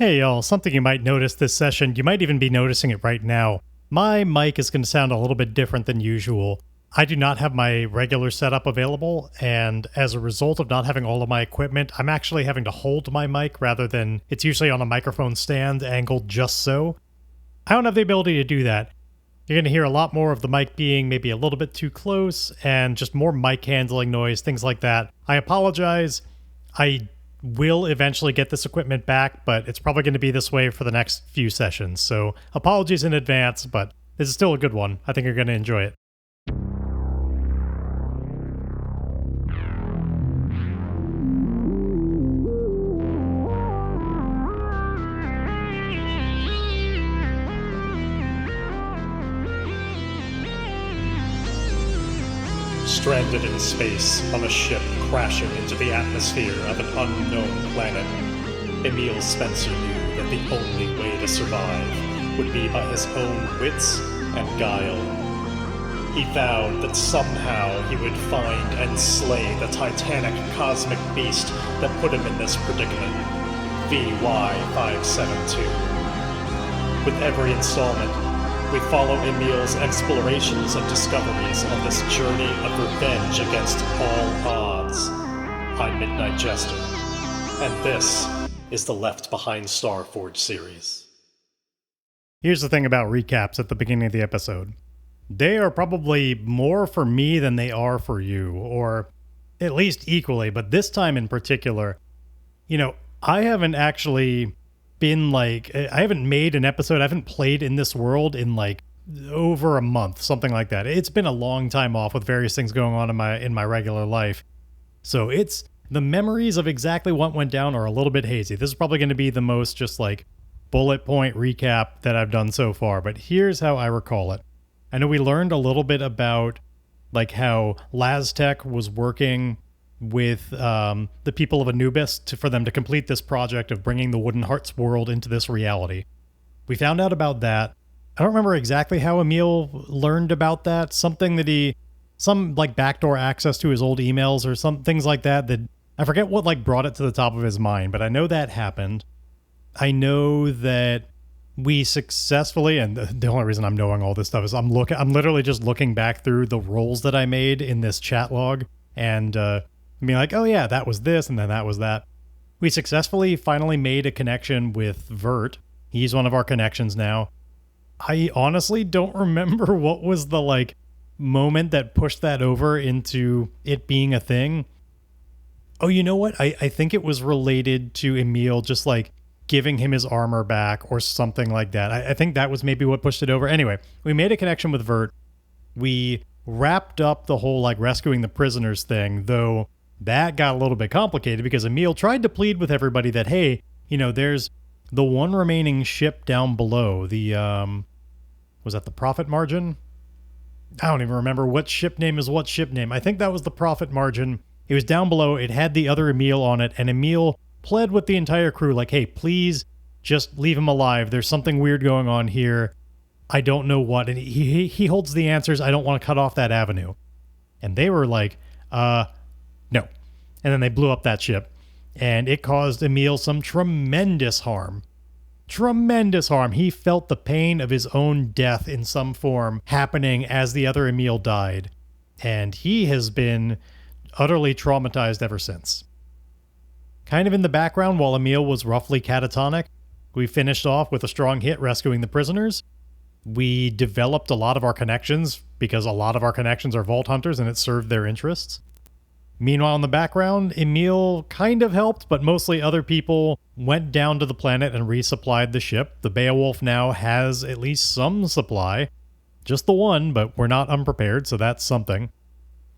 Hey y'all, something you might notice this session, you might even be noticing it right now. My mic is going to sound a little bit different than usual. I do not have my regular setup available, and as a result of not having all of my equipment, I'm actually having to hold my mic rather than it's usually on a microphone stand angled just so. I don't have the ability to do that. You're going to hear a lot more of the mic being maybe a little bit too close and just more mic handling noise, things like that. I apologize. I will eventually get this equipment back, but it's probably going to be this way for the next few sessions. So apologies in advance, but this is still a good one. I think you're going to enjoy it. Stranded in space on a ship crashing into the atmosphere of an unknown planet, Emile Spencer knew that the only way to survive would be by his own wits and guile. He vowed that somehow he would find and slay the titanic cosmic beast that put him in this predicament, VY572. With every installment, we follow Emile's explorations and discoveries on this journey of revenge against all odds. I'm Midnight Jester, and this is the Left Behind Starforge series. Here's the thing about recaps at the beginning of the episode. They are probably more for me than they are for you, or at least equally, but this time in particular, I haven't actually been I haven't made an episode, I haven't played in this world in over a month, something like that. It's been a long time off with various things going on in my regular life. So it's the memories of exactly what went down are a little bit hazy. This is probably going to be the most just bullet point recap that I've done so far, but here's how I recall it. I know we learned a little bit about how Laztec was working with the people of Anubis for them to complete this project of bringing the Wooden Hearts world into this reality. We found out about that. I don't remember exactly how Emile learned about that. Something that some backdoor access to his old emails or some things like that I forget what brought it to the top of his mind, but I know that happened. I know that we successfully, and the only reason I'm knowing all this stuff is I'm literally just looking back through the rolls that I made in this chat log and being oh yeah, that was this, and then that was that. We successfully finally made a connection with Vert. He's one of our connections now. I honestly don't remember what was the moment that pushed that over into it being a thing. Oh, you know what? I think it was related to Emile just giving him his armor back or something like that. I think that was maybe what pushed it over. Anyway, we made a connection with Vert. We wrapped up the whole rescuing the prisoners thing, though that got a little bit complicated because Emile tried to plead with everybody that, hey, there's the one remaining ship down below. The, was that the Profit Margin? I don't even remember what ship name is what ship name. I think that was the Profit Margin. It was down below. It had the other Emile on it, and Emile pled with the entire crew, hey, please just leave him alive. There's something weird going on here. I don't know what. And he holds the answers. I don't want to cut off that avenue. And they were no. And then they blew up that ship, and it caused Emile some tremendous harm. Tremendous harm. He felt the pain of his own death in some form happening as the other Emile died, and he has been utterly traumatized ever since. Kind of in the background, while Emile was roughly catatonic, we finished off with a strong hit rescuing the prisoners. We developed a lot of our connections, because a lot of our connections are Vault Hunters, and it served their interests. Meanwhile, in the background, Emile kind of helped, but mostly other people went down to the planet and resupplied the ship. The Beowulf now has at least some supply. Just the one, but we're not unprepared, so that's something.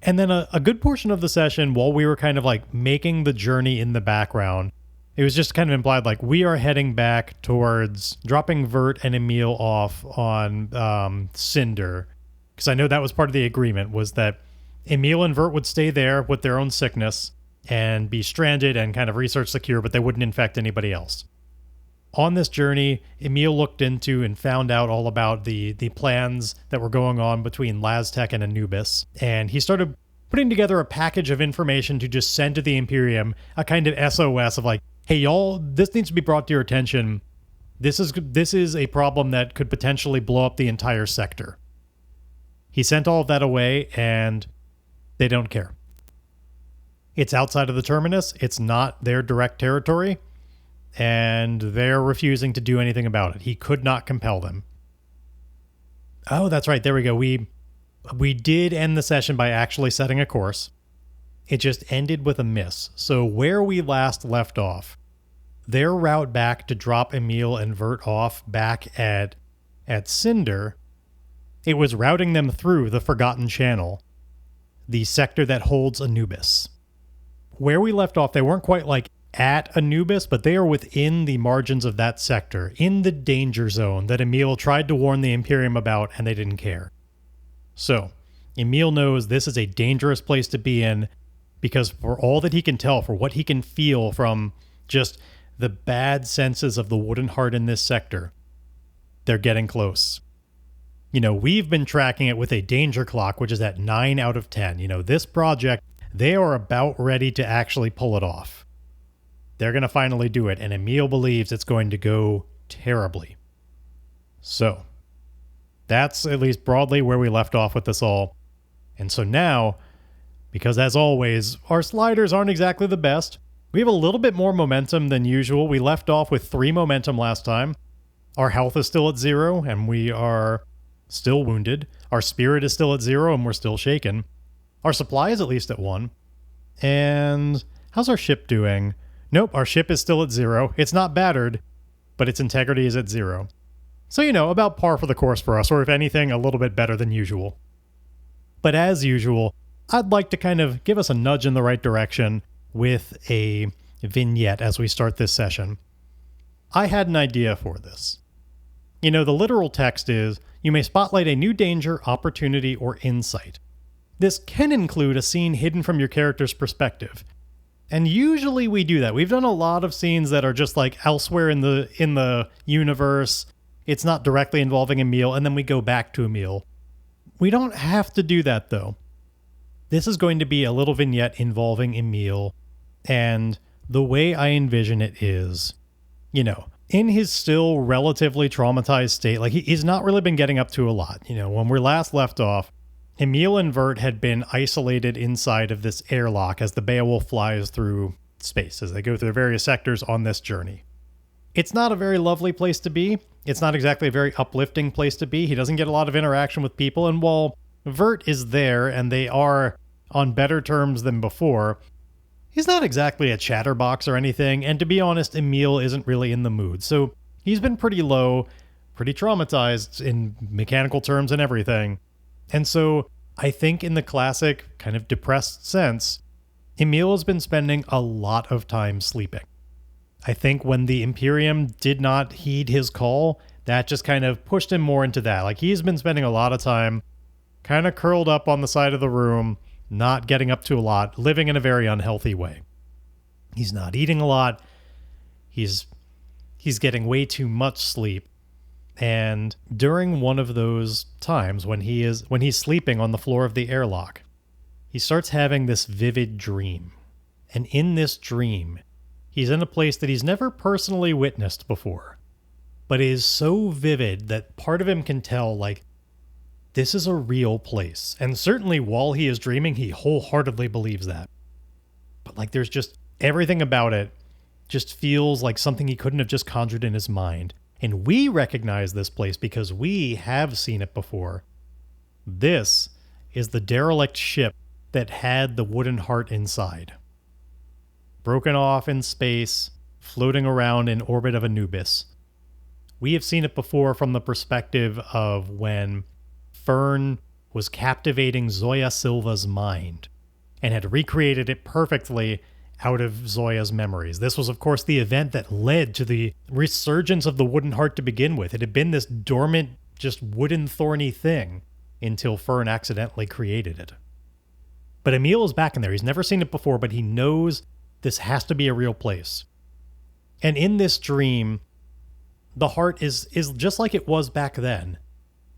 And then a good portion of the session, while we were kind of making the journey in the background, it was just kind of implied we are heading back towards dropping Vert and Emile off on Cinder. Because I know that was part of the agreement, was that Emile and Vert would stay there with their own sickness and be stranded and kind of research secure, but they wouldn't infect anybody else. On this journey, Emile looked into and found out all about the plans that were going on between Laztec and Anubis, and he started putting together a package of information to just send to the Imperium, a kind of SOS of hey y'all, this needs to be brought to your attention. This is a problem that could potentially blow up the entire sector. He sent all of that away, and they don't care. It's outside of the terminus. It's not their direct territory, and they're refusing to do anything about it. He could not compel them. Oh, that's right. There we go. We did end the session by actually setting a course. It just ended with a miss. So where we last left off, their route back to drop Emile and Vert off back at Cinder, it was routing them through the Forgotten Channel, the sector that holds Anubis. Where we left off, they weren't quite like at Anubis, but they are within the margins of that sector, in the danger zone that Emile tried to warn the Imperium about, and they didn't care. So, Emile knows this is a dangerous place to be in, because for all that he can tell, for what he can feel from just the bad senses of the Wooden Heart in this sector, they're getting close. We've been tracking it with a danger clock, which is at 9 out of 10. This project, they are about ready to actually pull it off. They're going to finally do it, and Emile believes it's going to go terribly. So, that's at least broadly where we left off with this all. And so now, because as always, our sliders aren't exactly the best, we have a little bit more momentum than usual. We left off with 3 momentum last time. Our health is still at 0, and we are still wounded. Our spirit is still at 0, and we're still shaken. Our supply is at least at 1. And how's our ship doing? Nope, our ship is still at 0. It's not battered, but its integrity is at 0. So, about par for the course for us, or if anything, a little bit better than usual. But as usual, I'd like to kind of give us a nudge in the right direction with a vignette as we start this session. I had an idea for this. The literal text is, you may spotlight a new danger, opportunity, or insight. This can include a scene hidden from your character's perspective. And usually we do that. We've done a lot of scenes that are just like elsewhere in the universe. It's not directly involving Emile, and then we go back to Emile. We don't have to do that, though. This is going to be a little vignette involving Emile, and the way I envision it is, in his still relatively traumatized state, like he's not really been getting up to a lot. When we last left off, Emile and Vert had been isolated inside of this airlock as the Beowulf flies through space, as they go through various sectors on this journey. It's not a very lovely place to be. It's not exactly a very uplifting place to be. He doesn't get a lot of interaction with people, and while Vert is there, and they are on better terms than before, he's not exactly a chatterbox or anything, and to be honest, Emile isn't really in the mood. So he's been pretty low, pretty traumatized in mechanical terms and everything. And so I think in the classic kind of depressed sense, Emile has been spending a lot of time sleeping. I think when the Imperium did not heed his call, that just kind of pushed him more into that. Like he's been spending a lot of time kind of curled up on the side of the room, not getting up to a lot, living in a very unhealthy way. He's not eating a lot. He's getting way too much sleep. And during one of those times when he's sleeping on the floor of the airlock, he starts having this vivid dream. And in this dream, he's in a place that he's never personally witnessed before, but it is so vivid that part of him can tell, like, this is a real place. And certainly while he is dreaming, he wholeheartedly believes that. But like there's just everything about it just feels like something he couldn't have just conjured in his mind. And we recognize this place because we have seen it before. This is the derelict ship that had the Wooden Heart inside. Broken off in space, floating around in orbit of Anubis. We have seen it before from the perspective of when Fern was captivating Zoya Silva's mind and had recreated it perfectly out of Zoya's memories. This was, of course, the event that led to the resurgence of the Wooden Heart to begin with. It had been this dormant, just wooden, thorny thing until Fern accidentally created it. But Emile is back in there. He's never seen it before, but he knows this has to be a real place. And in this dream, the heart is just like it was back then.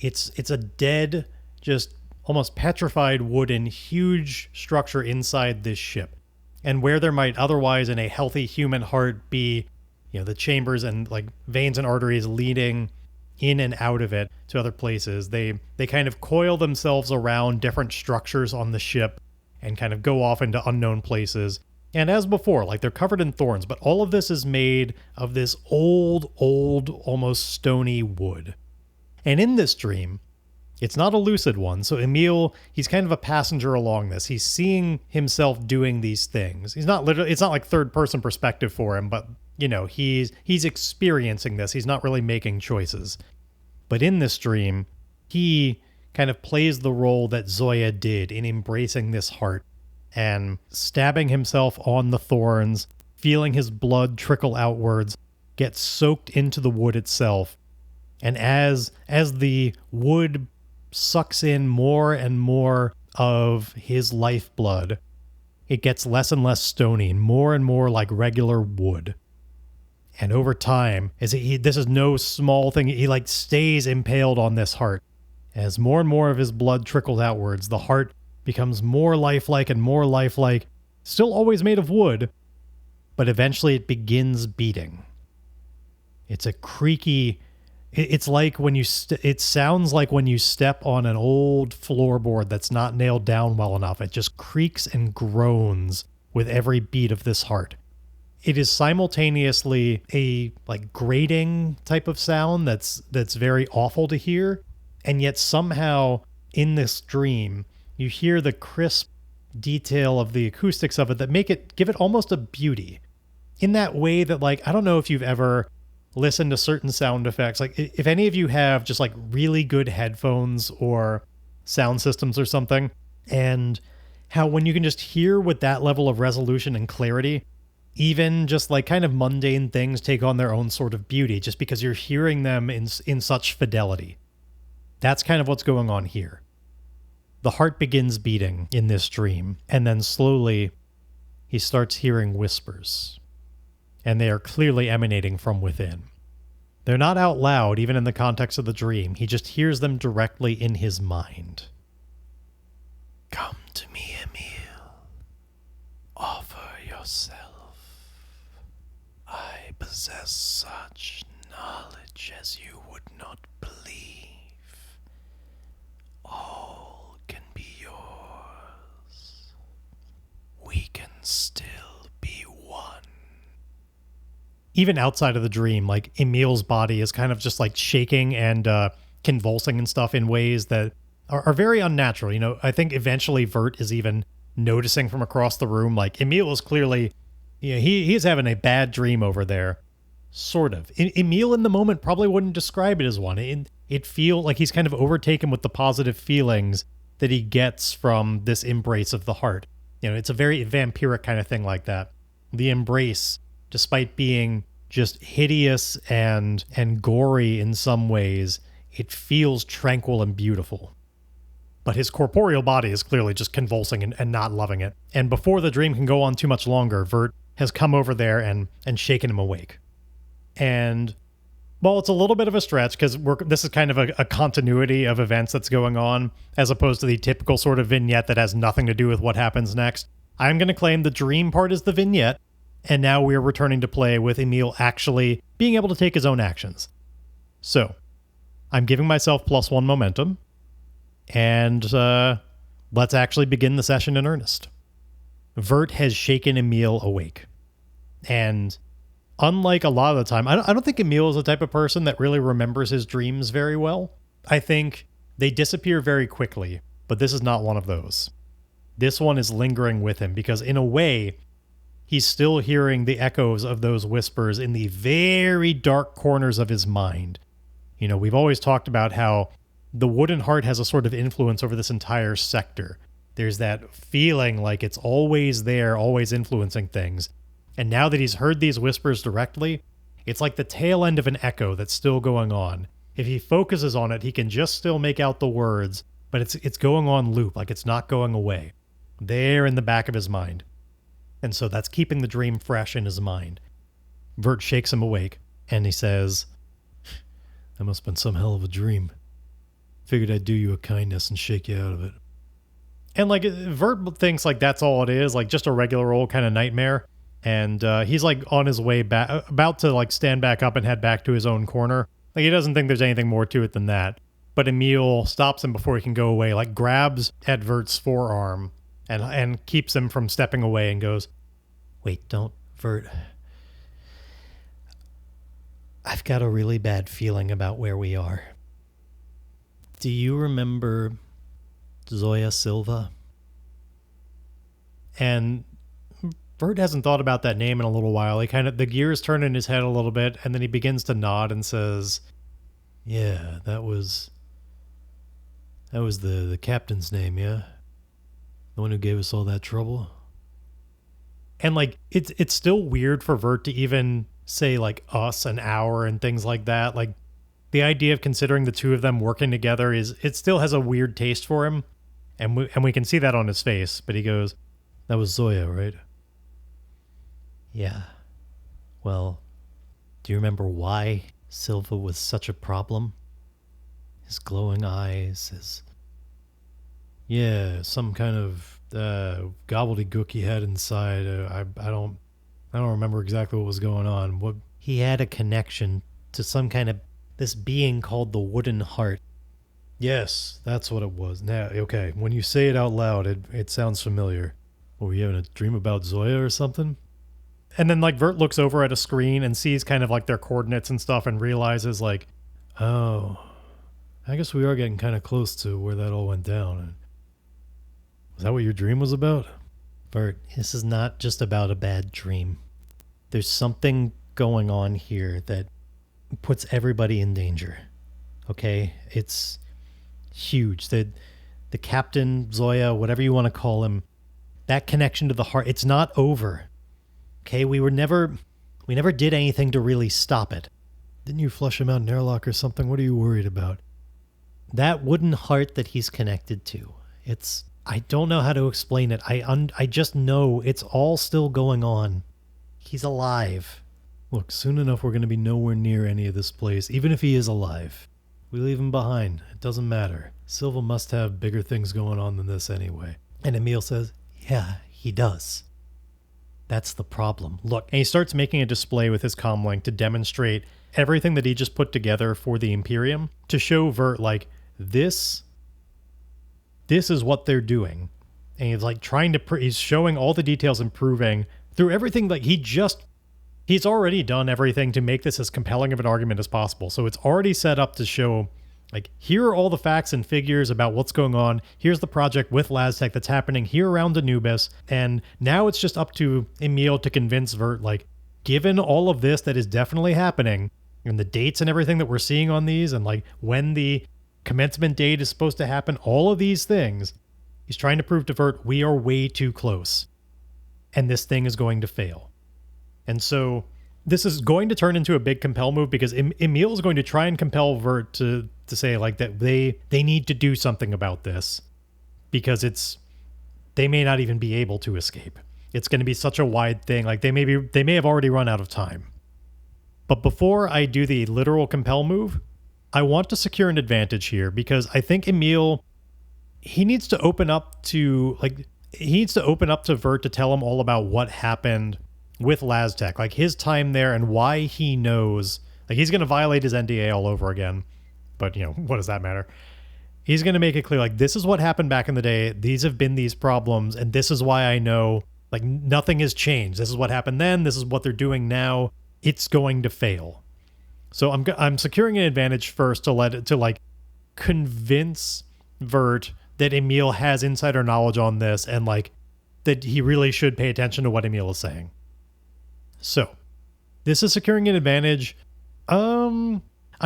It's a dead, just almost petrified wooden, huge structure inside this ship. And where there might otherwise in a healthy human heart be, the chambers and like veins and arteries leading in and out of it to other places, they kind of coil themselves around different structures on the ship and kind of go off into unknown places. And as before, like they're covered in thorns, but all of this is made of this old, almost stony wood. And in this dream, it's not a lucid one, so Emile, he's kind of a passenger along this. He's seeing himself doing these things. It's not like third person perspective for him, but he's experiencing this. He's not really making choices. But in this dream, he kind of plays the role that Zoya did in embracing this heart and stabbing himself on the thorns, feeling his blood trickle outwards, get soaked into the wood itself. And as the wood sucks in more and more of his lifeblood, it gets less and less stony and more like regular wood. And over time, this is no small thing, he like stays impaled on this heart. As more and more of his blood trickles outwards, the heart becomes more lifelike and more lifelike, still always made of wood, but eventually it begins beating. It's a creaky, it's like when it sounds like when you step on an old floorboard that's not nailed down well enough. It just creaks and groans with every beat of this heart. It is simultaneously a like grating type of sound that's very awful to hear, and yet somehow in this dream you hear the crisp detail of the acoustics of it that give it almost a beauty. In that way that, like, I don't know if you've ever listened to certain sound effects. Like, if any of you have just like really good headphones or sound systems or something, and how when you can just hear with that level of resolution and clarity, even just like kind of mundane things take on their own sort of beauty just because you're hearing them in such fidelity. That's kind of what's going on here. The heart begins beating in this dream, and then slowly he starts hearing whispers, and they are clearly emanating from within. They're not out loud, even in the context of the dream. He just hears them directly in his mind. Come to me, Emile. Offer yourself. I possess such knowledge as you would not believe. All can be yours. We can still be one. Even outside of the dream, like Emile's body is kind of just like shaking and convulsing and stuff in ways that are very unnatural. I think eventually Vert is even noticing from across the room, like Emile is clearly, he is having a bad dream over there. Sort of. Emile in the moment probably wouldn't describe it as one. It feels like he's kind of overtaken with the positive feelings that he gets from this embrace of the heart. It's a very vampiric kind of thing like that. The embrace, despite being just hideous and gory in some ways, it feels tranquil and beautiful. But his corporeal body is clearly just convulsing and not loving it. And before the dream can go on too much longer, Vert has come over there and shaken him awake. And, well, it's a little bit of a stretch because this is kind of a continuity of events that's going on, as opposed to the typical sort of vignette that has nothing to do with what happens next. I'm going to claim the dream part is the vignette, and now we're returning to play with Emile actually being able to take his own actions. So, I'm giving myself +1 momentum, and let's actually begin the session in earnest. Vert has shaken Emile awake. And unlike a lot of the time, I don't think Emile is the type of person that really remembers his dreams very well. I think they disappear very quickly, but this is not one of those. This one is lingering with him because in a way, he's still hearing the echoes of those whispers in the very dark corners of his mind. We've always talked about how the wooden heart has a sort of influence over this entire sector. There's that feeling like it's always there, always influencing things. And now that he's heard these whispers directly, it's like the tail end of an echo that's still going on. If he focuses on it, he can just still make out the words, but it's going on loop, like it's not going away. There in the back of his mind. And so that's keeping the dream fresh in his mind. Vert shakes him awake, and he says, "That must have been some hell of a dream. Figured I'd do you a kindness and shake you out of it." And like Vert thinks like that's all it is, like just a regular old kind of nightmare. And he's like on his way back, about to like stand back up and head back to his own corner. Like he doesn't think there's anything more to it than that. But Emile stops him before he can go away, like grabs at Vert's forearm and keeps him from stepping away and goes, "Wait, don't, Vert. I've got a really bad feeling about where we are. Do you remember Zoya Silva?" And Vert hasn't thought about that name in a little while. The gears turn in his head a little bit, and then he begins to nod and says, "Yeah, that was the captain's name, yeah? The one who gave us all that trouble?" And like it's still weird for Vert to even say like us and our and things like that. Like the idea of considering the two of them working together it still has a weird taste for him. And we can see that on his face, but he goes, "That was Zoya, right?" "Yeah. Well, do you remember why Silva was such a problem? His glowing eyes, some kind of gobbledygook he had inside. I don't remember exactly what was going on. What he had a connection to some kind of this being called the Wooden Heart." "Yes, that's what it was. Now, okay, when you say it out loud, it sounds familiar. Were you having a dream about Zoya or something?" And then like Vert looks over at a screen and sees kind of like their coordinates and stuff and realizes like, oh, I guess we are getting kind of close to where that all went down. Was that what your dream was about? "Vert, this is not just about a bad dream. There's something going on here that puts everybody in danger. Okay? It's huge. The captain, Zoya, whatever you want to call him, that connection to the heart, it's not over. Okay? We never did anything to really stop it. Didn't you flush him out in airlock or something? What are you worried about? That wooden heart that he's connected to, I don't know how to explain it. I just know it's all still going on. He's alive. Look, soon enough we're going to be nowhere near any of this place, even if he is alive. We leave him behind. It doesn't matter. Silva must have bigger things going on than this anyway." And Emile says, "Yeah, he does. That's the problem. Look." And he starts making a display with his comlink to demonstrate everything that he just put together for the Imperium to show Vert like this is what they're doing. And he's like he's showing all the details and proving through everything. Like he's already done everything to make this as compelling of an argument as possible. So it's already set up to show like, here are all the facts and figures about what's going on. Here's the project with LazTech that's happening here around Anubis. And now it's just up to Emile to convince Vert, like, given all of this that is definitely happening and the dates and everything that we're seeing on these and like when the commencement date is supposed to happen, all of these things, he's trying to prove to Vert, we are way too close and this thing is going to fail. And so this is going to turn into a big compel move because Emile is going to try and compel Vert to say like that they need to do something about this because they may not even be able to escape. It's going to be such a wide thing. Like they may have already run out of time. But before I do the literal compel move, I want to secure an advantage here because I think Emile, he needs to open up to Vert to tell him all about what happened with LazTech, like his time there and why he knows. Like he's going to violate his NDA all over again, but what does that matter? He's going to make it clear, like, this is what happened back in the day. These have been these problems, and this is why I know, like, nothing has changed. This is what happened then. This is what they're doing now. It's going to fail. So I'm securing an advantage first to convince Vert that Emile has insider knowledge on this and like that he really should pay attention to what Emile is saying. So this is securing an advantage. I'm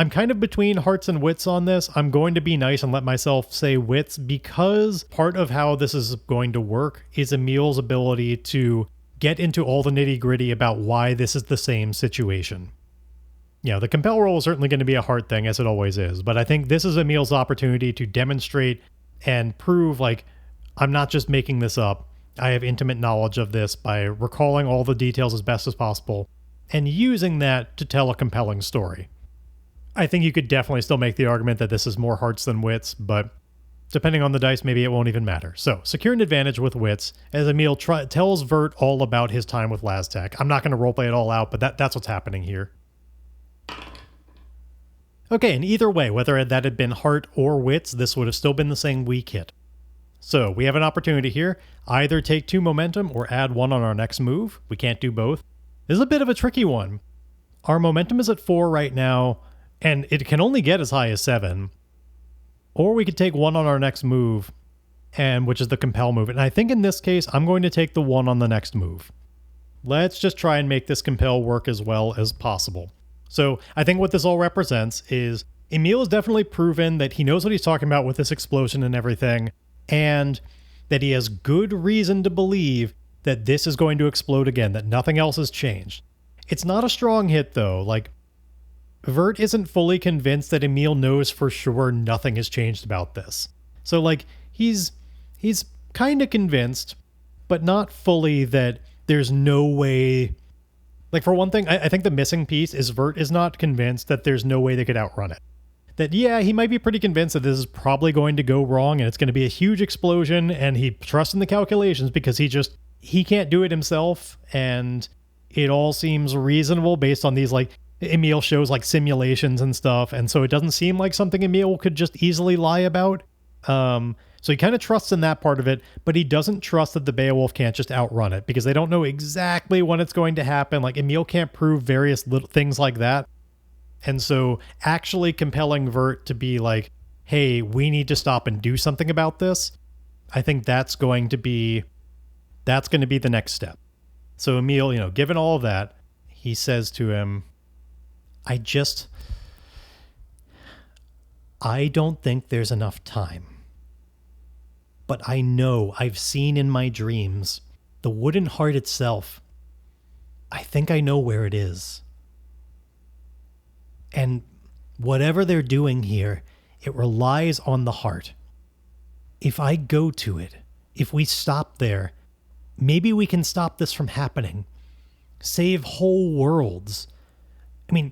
kind of between hearts and wits on this. I'm going to be nice and let myself say wits because part of how this is going to work is Emile's ability to get into all the nitty gritty about why this is the same situation. The compel roll is certainly going to be a hard thing, as it always is, but I think this is Emile's opportunity to demonstrate and prove, like, I'm not just making this up. I have intimate knowledge of this by recalling all the details as best as possible and using that to tell a compelling story. I think you could definitely still make the argument that this is more hearts than wits, but Depending on the dice, maybe it won't even matter. So, secure an advantage with wits as Emile tells Vert all about his time with Laztec. I'm not going to roleplay it all out, but that's what's happening here. Okay, and either way, whether that had been heart or wits, this would have still been the same weak hit. So, we have an opportunity here. Either take 2 momentum or add 1 on our next move. We can't do both. This is a bit of a tricky one. Our momentum is at 4 right now, and it can only get as high as 7. Or we could take 1 on our next move, and which is the compel move. And I think in this case, I'm going to take the 1 on the next move. Let's just try and make this compel work as well as possible. So I think what this all represents is Emile has definitely proven that he knows what he's talking about with this explosion and everything, and that he has good reason to believe that this is going to explode again, that nothing else has changed. It's not a strong hit, though. Like, Vert isn't fully convinced that Emile knows for sure nothing has changed about this. So, like, he's kind of convinced, but not fully that there's no way... Like, for one thing, I think the missing piece is Vert is not convinced that there's no way they could outrun it. That, yeah, he might be pretty convinced that this is probably going to go wrong and it's going to be a huge explosion, and he trusts in the calculations because he can't do it himself, and it all seems reasonable based on these, like, Emile shows, like, simulations and stuff, and so it doesn't seem like something Emile could just easily lie about. So he kind of trusts in that part of it, but he doesn't trust that the Beowulf can't just outrun it, because they don't know exactly when it's going to happen. Like, Emile can't prove various little things like that. And so actually compelling Vert to be like, hey, we need to stop and do something about this, I think that's going to be the next step. So Emile, given all of that, he says to him, I don't think there's enough time. But I know I've seen in my dreams the wooden heart itself. I think I know where it is. And whatever they're doing here, it relies on the heart. If I go to it, if we stop there, maybe we can stop this from happening. Save whole worlds. I mean,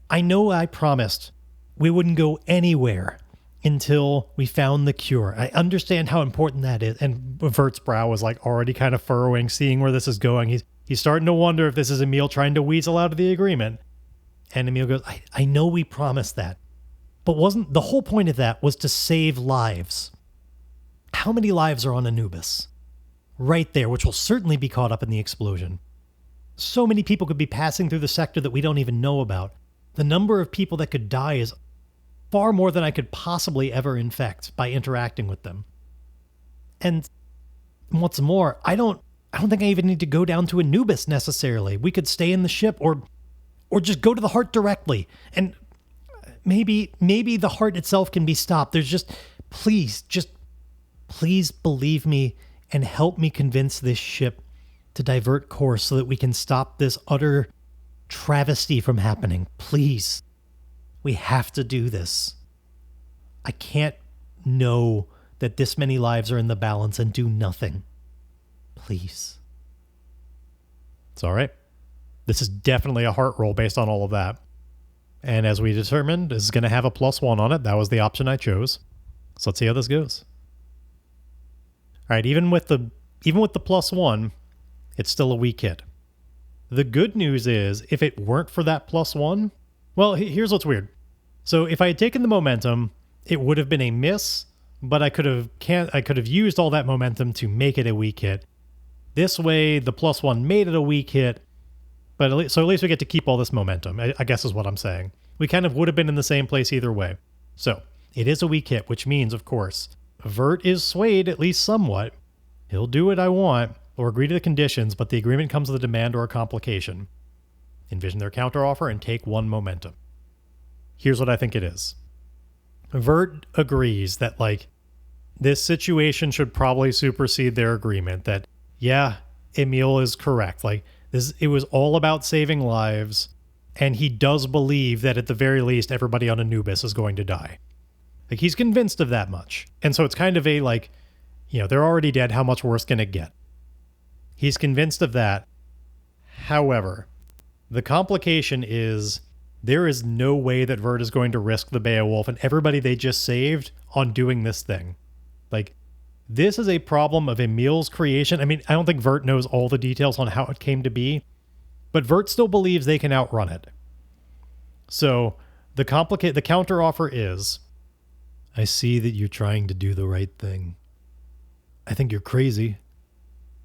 I know I promised we wouldn't go anywhere until we found the cure. I understand how important that is. And Vert's brow was like already kind of furrowing, seeing where this is going. He's starting to wonder if this is Emile trying to weasel out of the agreement. And Emile goes, I know we promised that, but wasn't the whole point of that was to save lives? How many lives are on Anubis? Right there, which will certainly be caught up in the explosion. So many people could be passing through the sector that we don't even know about. The number of people that could die is far more than I could possibly ever infect by interacting with them. And what's more, I don't think I even need to go down to Anubis necessarily. We could stay in the ship or just go to the heart directly. And maybe the heart itself can be stopped. There's please believe me and help me convince this ship to divert course so that we can stop this utter travesty from happening. Please. We have to do this. I can't know that this many lives are in the balance and do nothing. Please. It's all right. This is definitely a heart roll based on all of that. And as we determined, this is going to have a +1 on it. That was the option I chose. So let's see how this goes. All right, even with the +1, it's still a weak hit. The good news is, if it weren't for that +1, well, here's what's weird. So if I had taken the momentum, it would have been a miss, but I could have used all that momentum to make it a weak hit. This way, the +1 made it a weak hit, but at least we get to keep all this momentum, I guess is what I'm saying. We kind of would have been in the same place either way. So it is a weak hit, which means, of course, Vert is swayed at least somewhat. He'll do what I want or agree to the conditions, but the agreement comes with a demand or a complication. Envision their counteroffer and take 1 momentum. Here's what I think it is. Vert agrees that, this situation should probably supersede their agreement. That, yeah, Emile is correct. It was all about saving lives, and he does believe that at the very least, everybody on Anubis is going to die. He's convinced of that much. And so it's kind of a, they're already dead, how much worse can it get? He's convinced of that. However, the complication is there is no way that Vert is going to risk the Beowulf and everybody they just saved on doing this thing. Like, this is a problem of Emile's creation. I mean, I don't think Vert knows all the details on how it came to be, but Vert still believes they can outrun it. So the counteroffer is, I see that you're trying to do the right thing. I think you're crazy.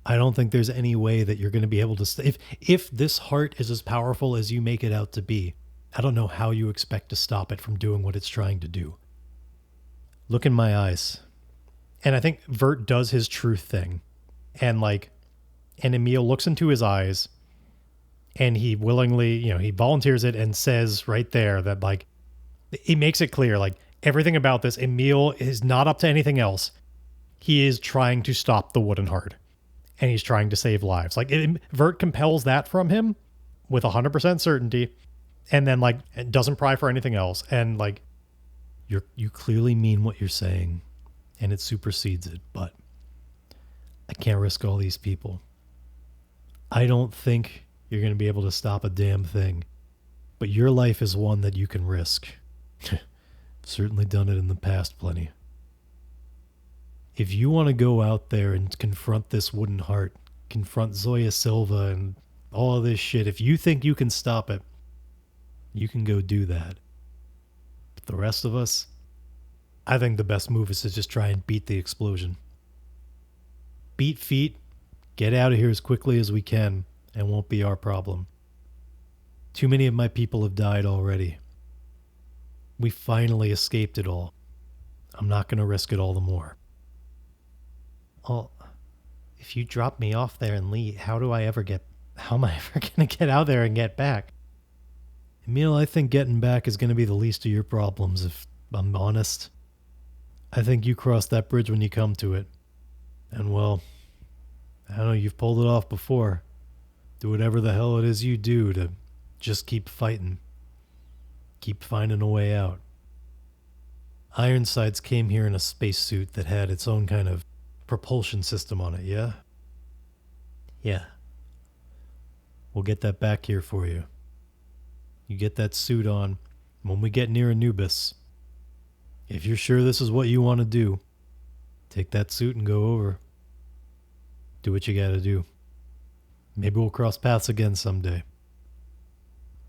I don't think there's any way that you're going to be able to... If this heart is as powerful as you make it out to be, I don't know how you expect to stop it from doing what it's trying to do. Look in my eyes. And I think Vert does his truth thing. And Emile looks into his eyes, and he willingly, he volunteers it and says right there that, he makes it clear, everything about this, Emile is not up to anything else. He is trying to stop the wooden heart. And he's trying to save lives. Vert compels that from him with 100% certainty, and then doesn't pry for anything else. And you clearly mean what you're saying, and it supersedes it, but I can't risk all these people. I don't think you're going to be able to stop a damn thing, but your life is one that you can risk. Certainly done it in the past plenty. If you want to go out there and confront this wooden heart, confront Zoya Silva and all of this shit, if you think you can stop it, you can go do that. But the rest of us, I think the best move is to just try and beat the explosion. Beat feet, get out of here as quickly as we can, and won't be our problem. Too many of my people have died already. We finally escaped it all. I'm not going to risk it all the more. Well, if you drop me off there and leave, how am I ever going to get out there and get back? Emile, I think getting back is going to be the least of your problems, if I'm honest. I think you cross that bridge when you come to it. And well, I know you've pulled it off before. Do whatever the hell it is you do to just keep fighting. Keep finding a way out. Ironsides came here in a spacesuit that had its own kind of propulsion system on it, yeah? Yeah. We'll get that back here for you. You get that suit on. When we get near Anubis, if you're sure this is what you want to do, take that suit and go over. Do what you gotta do. Maybe we'll cross paths again someday.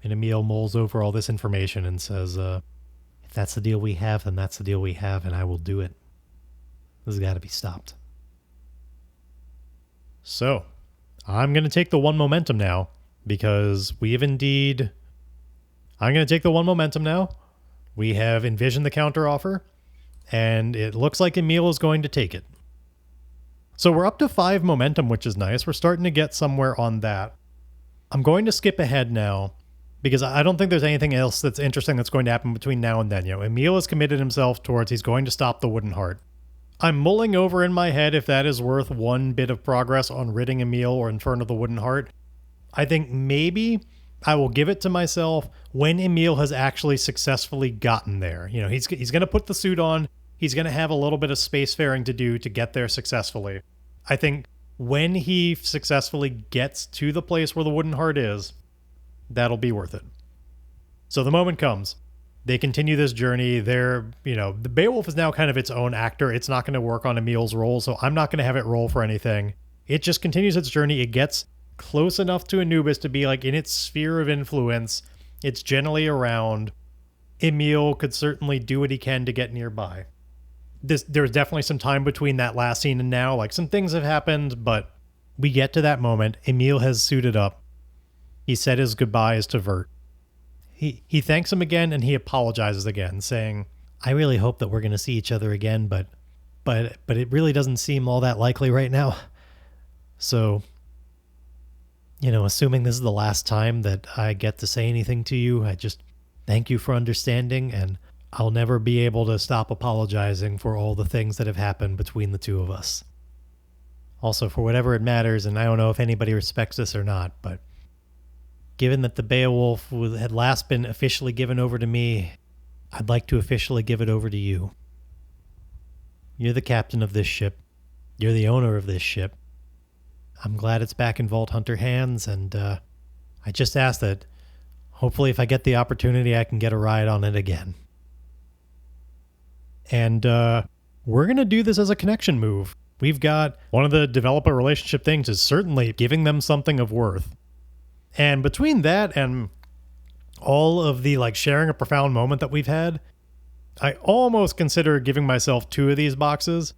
And Emile mulls over all this information and says, if that's the deal we have, then that's the deal we have, and I will do it. This has got to be stopped. So, I'm going to take the one momentum now, because I'm going to take the one momentum now. We have envisioned the counteroffer, and it looks like Emile is going to take it. So we're up to 5 momentum, which is nice. We're starting to get somewhere on that. I'm going to skip ahead now, because I don't think there's anything else that's interesting that's going to happen between now and then. Emile has committed himself towards he's going to stop the wooden heart. I'm mulling over in my head if that is worth one bit of progress on ridding Emile or in front of the wooden heart. I think maybe I will give it to myself when Emile has actually successfully gotten there. He's going to put the suit on. He's going to have a little bit of spacefaring to do to get there successfully. I think when he successfully gets to the place where the wooden heart is, that'll be worth it. So the moment comes. They continue this journey. The Beowulf is now kind of its own actor. It's not going to work on Emile's role, so I'm not going to have it roll for anything. It just continues its journey. It gets close enough to Anubis to be in its sphere of influence. It's generally around. Emile could certainly do what he can to get nearby. There's definitely some time between that last scene and now. Some things have happened, but we get to that moment. Emile has suited up. He said his goodbyes to Vert. He thanks him again, and he apologizes again, saying, I really hope that we're going to see each other again, but it really doesn't seem all that likely right now. So, assuming this is the last time that I get to say anything to you, I just thank you for understanding, and I'll never be able to stop apologizing for all the things that have happened between the two of us. Also, for whatever it matters, and I don't know if anybody respects this or not, but given that the Beowulf had last been officially given over to me, I'd like to officially give it over to you. You're the captain of this ship. You're the owner of this ship. I'm glad it's back in Vault Hunter hands, and I just ask that hopefully if I get the opportunity, I can get a ride on it again. And we're going to do this as a connection move. We've got one of the developer relationship things is certainly giving them something of worth. And between that and all of the like sharing a profound moment that we've had, I almost consider giving myself 2 of these boxes.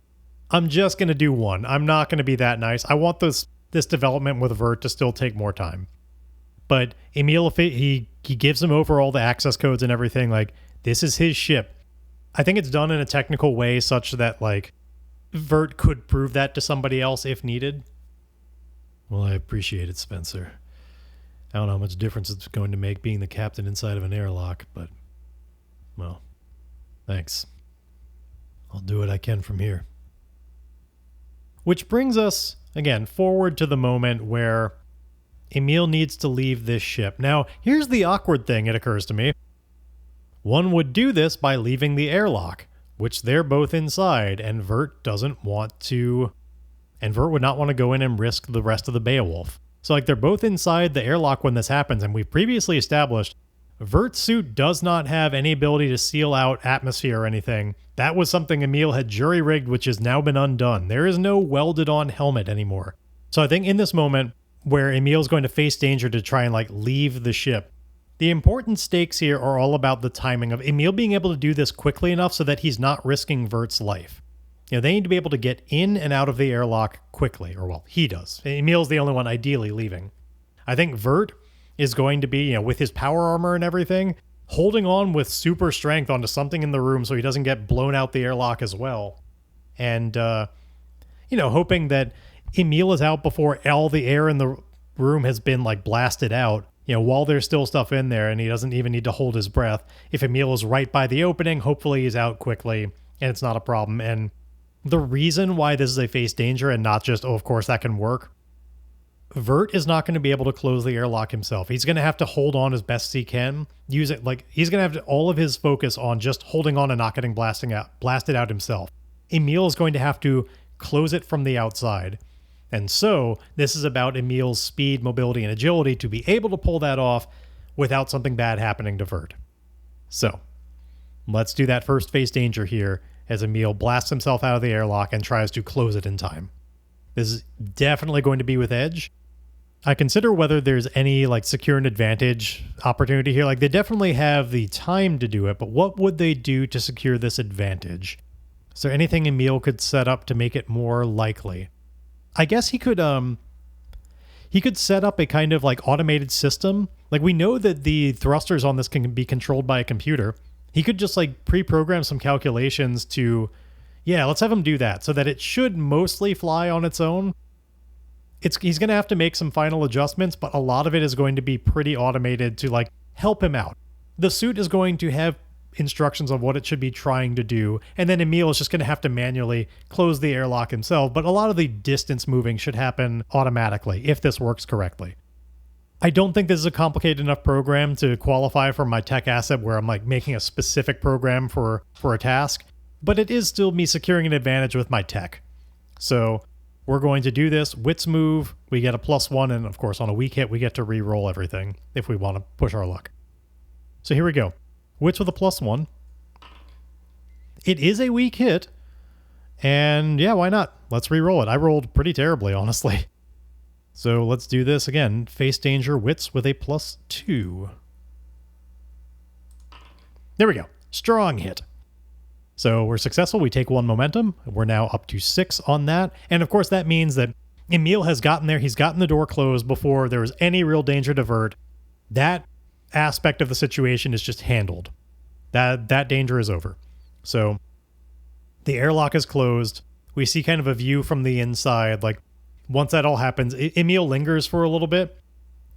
I'm just going to do 1. I'm not going to be that nice. I want this development with Vert to still take more time. But Emile, he gives him over all the access codes and everything. Like, this is his ship. I think it's done in a technical way such that, like, Vert could prove that to somebody else if needed. Well, I appreciate it, Spencer. I don't know how much difference it's going to make being the captain inside of an airlock, but, well, thanks. I'll do what I can from here. Which brings us, again, forward to the moment where Emile needs to leave this ship. Now, here's the awkward thing, it occurs to me. One would do this by leaving the airlock, which they're both inside, and Vert doesn't want to... And Vert would not want to go in and risk the rest of the Beowulf. So, like, they're both inside the airlock when this happens, and we've previously established Vert's suit does not have any ability to seal out atmosphere or anything. That was something Emile had jury-rigged, which has now been undone. There is no welded-on helmet anymore. So I think in this moment, where Emile's going to face danger to try and, like, leave the ship, the important stakes here are all about the timing of Emile being able to do this quickly enough so that he's not risking Vert's life. You know, they need to be able to get in and out of the airlock quickly, or well, he does. Emile's the only one ideally leaving. I think Vert is going to be, you know, with his power armor and everything, holding on with super strength onto something in the room so he doesn't get blown out the airlock as well. And, you know, hoping that Emile is out before all the air in the room has been, like, blasted out, you know, while there's still stuff in there and he doesn't even need to hold his breath. If Emile is right by the opening, hopefully he's out quickly and it's not a problem. And the reason why this is a face danger and not just, oh, of course that can work, Vert is not going to be able to close the airlock himself. He's going to have to hold on as best he can. Use it like he's going to have all of his focus on just holding on and not getting blasted out himself. Emile is going to have to close it from the outside. And so this is about Emile's speed, mobility, and agility to be able to pull that off without something bad happening to Vert. So let's do that first face danger here as Emile blasts himself out of the airlock and tries to close it in time. This is definitely going to be with edge. I consider whether there's any like secure and advantage opportunity here. Like they definitely have the time to do it, but what would they do to secure this advantage? Is there anything Emile could set up to make it more likely? I guess he could set up a kind of like automated system. Like we know that the thrusters on this can be controlled by a computer. He could just like pre-program some calculations to, yeah, let's have him do that so that it should mostly fly on its own. He's going to have to make some final adjustments, but a lot of it is going to be pretty automated to like help him out. The suit is going to have instructions of what it should be trying to do, and then Emile is just going to have to manually close the airlock himself, but a lot of the distance moving should happen automatically if this works correctly. I don't think this is a complicated enough program to qualify for my tech asset where I'm like making a specific program for a task, but it is still me securing an advantage with my tech. So we're going to do this. Wits move, we get a +1, and of course on a weak hit we get to re-roll everything if we want to push our luck. So here we go. Wits with a +1. It is a weak hit, and yeah, why not? Let's re-roll it. I rolled pretty terribly, honestly. So let's do this again. Face danger, wits with a +2. There we go. Strong hit. So we're successful. We take 1 momentum. We're now up to 6 on that. And of course, that means that Emile has gotten there. He's gotten the door closed before there was any real danger to Vert. That aspect of the situation is just handled. That danger is over. So the airlock is closed. We see kind of a view from the inside. Like once that all happens, Emile lingers for a little bit.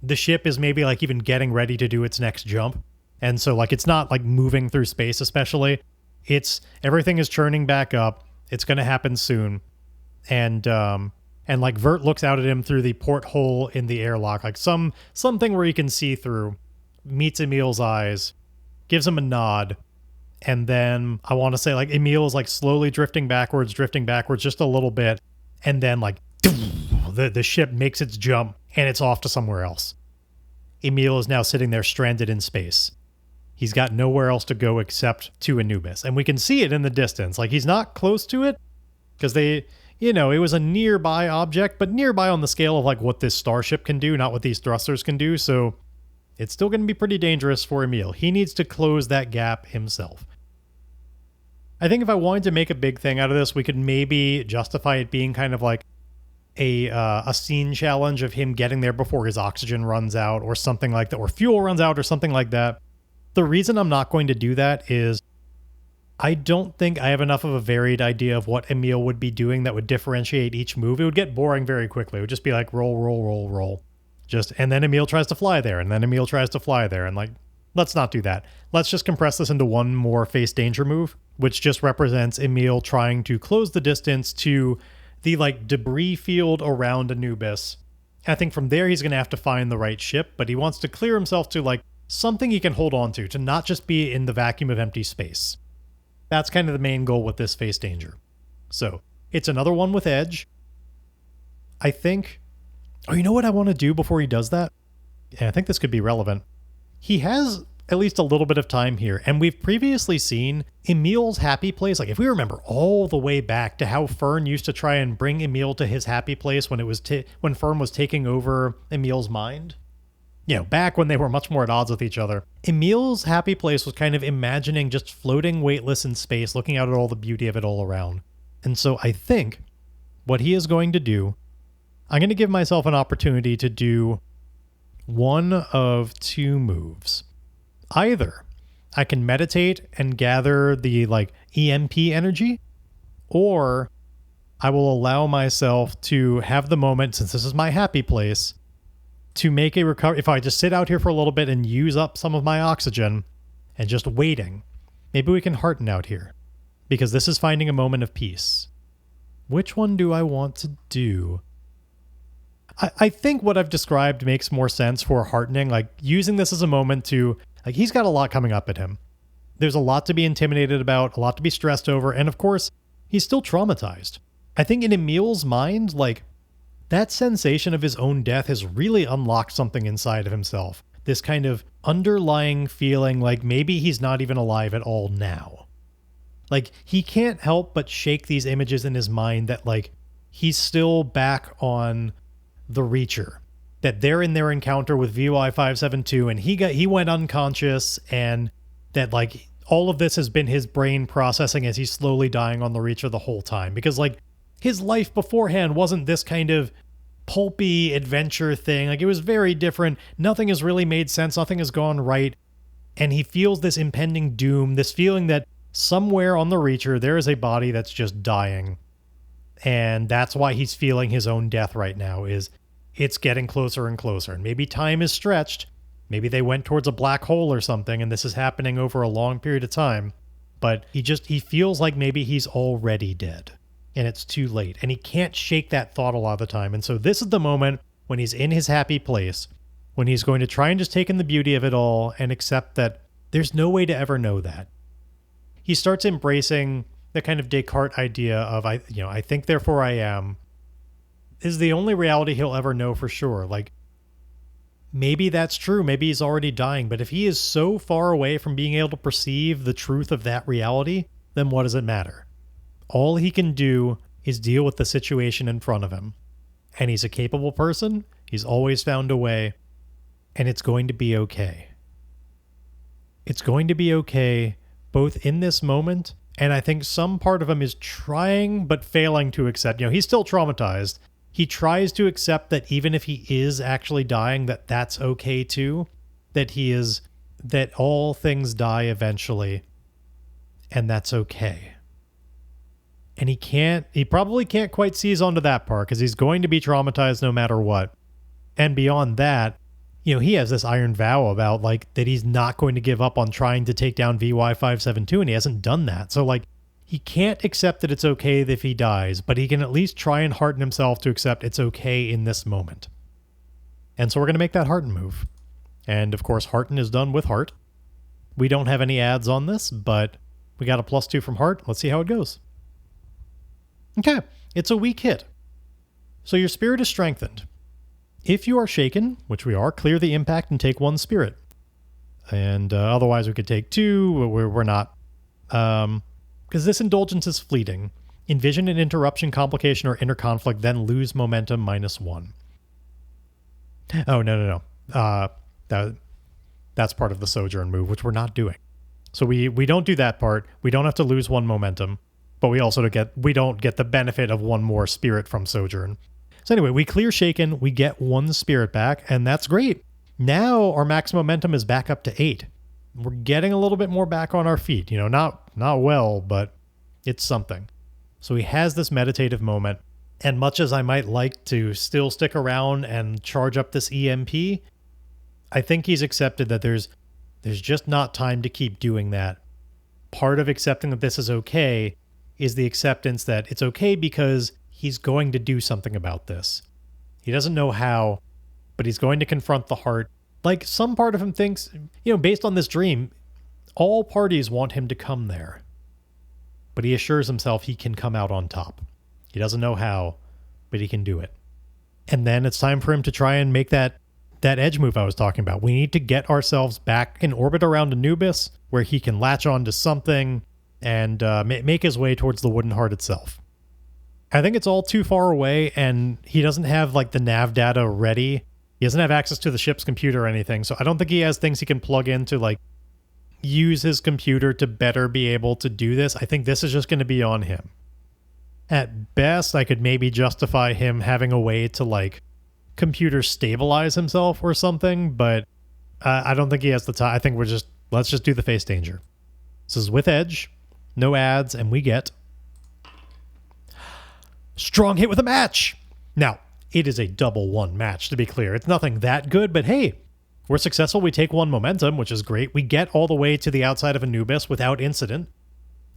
The ship is maybe like even getting ready to do its next jump. And so like it's not like moving through space especially. It's everything is churning back up. It's going to happen soon. And like Vert looks out at him through the porthole in the airlock, like something where he can see through, meets Emile's eyes, gives him a nod. And then I want to say like Emile is like slowly drifting backwards just a little bit. And then like the ship makes its jump and it's off to somewhere else. Emile is now sitting there stranded in space. He's got nowhere else to go except to Anubis. And we can see it in the distance. Like, he's not close to it because it was a nearby object, but nearby on the scale of like what this starship can do, not what these thrusters can do. So it's still going to be pretty dangerous for Emile. He needs to close that gap himself. I think if I wanted to make a big thing out of this, we could maybe justify it being kind of like a scene challenge of him getting there before his oxygen runs out or something like that, or fuel runs out or something like that. The reason I'm not going to do that is I don't think I have enough of a varied idea of what Emile would be doing that would differentiate each move. It would get boring very quickly. It would just be like roll, roll, roll, roll. And then Emile tries to fly there, and then Emile tries to fly there, and like, let's not do that. Let's just compress this into one more face danger move, which just represents Emile trying to close the distance to the like debris field around Anubis. I think from there he's going to have to find the right ship, but he wants to clear himself to like something he can hold on to not just be in the vacuum of empty space. That's kind of the main goal with this face danger. So it's another one with edge. I think, you know what I want to do before he does that? Yeah, I think this could be relevant. He has at least a little bit of time here, and we've previously seen Emile's happy place. Like if we remember all the way back to how Fern used to try and bring Emile to his happy place when when Fern was taking over Emile's mind. Back when they were much more at odds with each other. Emile's happy place was kind of imagining just floating weightless in space, looking out at all the beauty of it all around. And so I think what he is going to do, I'm going to give myself an opportunity to do one of two moves. Either I can meditate and gather the like EMP energy, or I will allow myself to have the moment, since this is my happy place, to make a recovery. If I just sit out here for a little bit and use up some of my oxygen and just waiting, maybe we can hearten out here, because this is finding a moment of peace. Which one do I want to do? I think what I've described makes more sense for heartening, like using this as a moment to, like, he's got a lot coming up at him. There's a lot to be intimidated about, a lot to be stressed over, and of course, he's still traumatized. I think in Emile's mind, like, that sensation of his own death has really unlocked something inside of himself. This kind of underlying feeling like maybe he's not even alive at all now. Like, he can't help but shake these images in his mind that, like, he's still back on the Reacher. That they're in their encounter with VY572 and he went unconscious, and that, like, all of this has been his brain processing as he's slowly dying on the Reacher the whole time. Because, like, his life beforehand wasn't this kind of pulpy adventure thing. Like, it was very different. Nothing has really made sense. Nothing has gone right. And he feels this impending doom, this feeling that somewhere on the Reacher, there is a body that's just dying. And that's why he's feeling his own death right now, is it's getting closer and closer. And maybe time is stretched. Maybe they went towards a black hole or something, and this is happening over a long period of time. But he feels like maybe he's already dead. And it's too late. And he can't shake that thought a lot of the time. And so this is the moment when he's in his happy place, when he's going to try and just take in the beauty of it all and accept that there's no way to ever know that. He starts embracing the kind of Descartes idea of, I think, therefore I am, is the only reality he'll ever know for sure. Like, maybe that's true. Maybe he's already dying. But if he is so far away from being able to perceive the truth of that reality, then what does it matter? All he can do is deal with the situation in front of him. And he's a capable person. He's always found a way. And it's going to be okay. It's going to be okay, both in this moment, and I think some part of him is trying but failing to accept. He's still traumatized. He tries to accept that even if he is actually dying, that that's okay too. That all things die eventually. And that's okay. And he probably can't quite seize onto that part, because he's going to be traumatized no matter what. And beyond that, he has this iron vow about, like, that he's not going to give up on trying to take down VY572, and he hasn't done that. So, like, he can't accept that it's okay if he dies, but he can at least try and hearten himself to accept it's okay in this moment. And so we're going to make that hearten move. And, of course, hearten is done with heart. We don't have any ads on this, but we got a +2 from heart. Let's see how it goes. Okay, it's a weak hit. So your spirit is strengthened. If you are shaken, which we are, clear the impact and take 1 spirit. And otherwise we could take 2, but we're not. Because this indulgence is fleeting. Envision an interruption, complication, or inner conflict, then lose momentum -1. Oh, no. That's part of the Sojourn move, which we're not doing. So we don't do that part. We don't have to lose 1 momentum, but we don't get the benefit of 1 more spirit from Sojourn. So anyway, we clear Shaken, we get 1 spirit back, and that's great. Now our max momentum is back up to 8. We're getting a little bit more back on our feet. Not well, but it's something. So he has this meditative moment, and much as I might like to still stick around and charge up this EMP, I think he's accepted that there's just not time to keep doing that. Part of accepting that this is okay is the acceptance that it's okay because he's going to do something about this. He doesn't know how, but he's going to confront the heart. Like, some part of him thinks, based on this dream, all parties want him to come there. But he assures himself he can come out on top. He doesn't know how, but he can do it. And then it's time for him to try and make that edge move I was talking about. We need to get ourselves back in orbit around Anubis, where he can latch on to something and make his way towards the Wooden Heart itself. I think it's all too far away, and he doesn't have the nav data ready. He doesn't have access to the ship's computer or anything, so I don't think he has things he can plug in to use his computer to better be able to do this. I think this is just going to be on him. At best, I could maybe justify him having a way to computer stabilize himself or something, but I don't think he has the time. I think let's just do the face danger. This is with edge, no ads, and we get strong hit with a match. Now, it is a double 1 match, to be clear. It's nothing that good, but hey, we're successful. We take 1 momentum, which is great. We get all the way to the outside of Anubis without incident.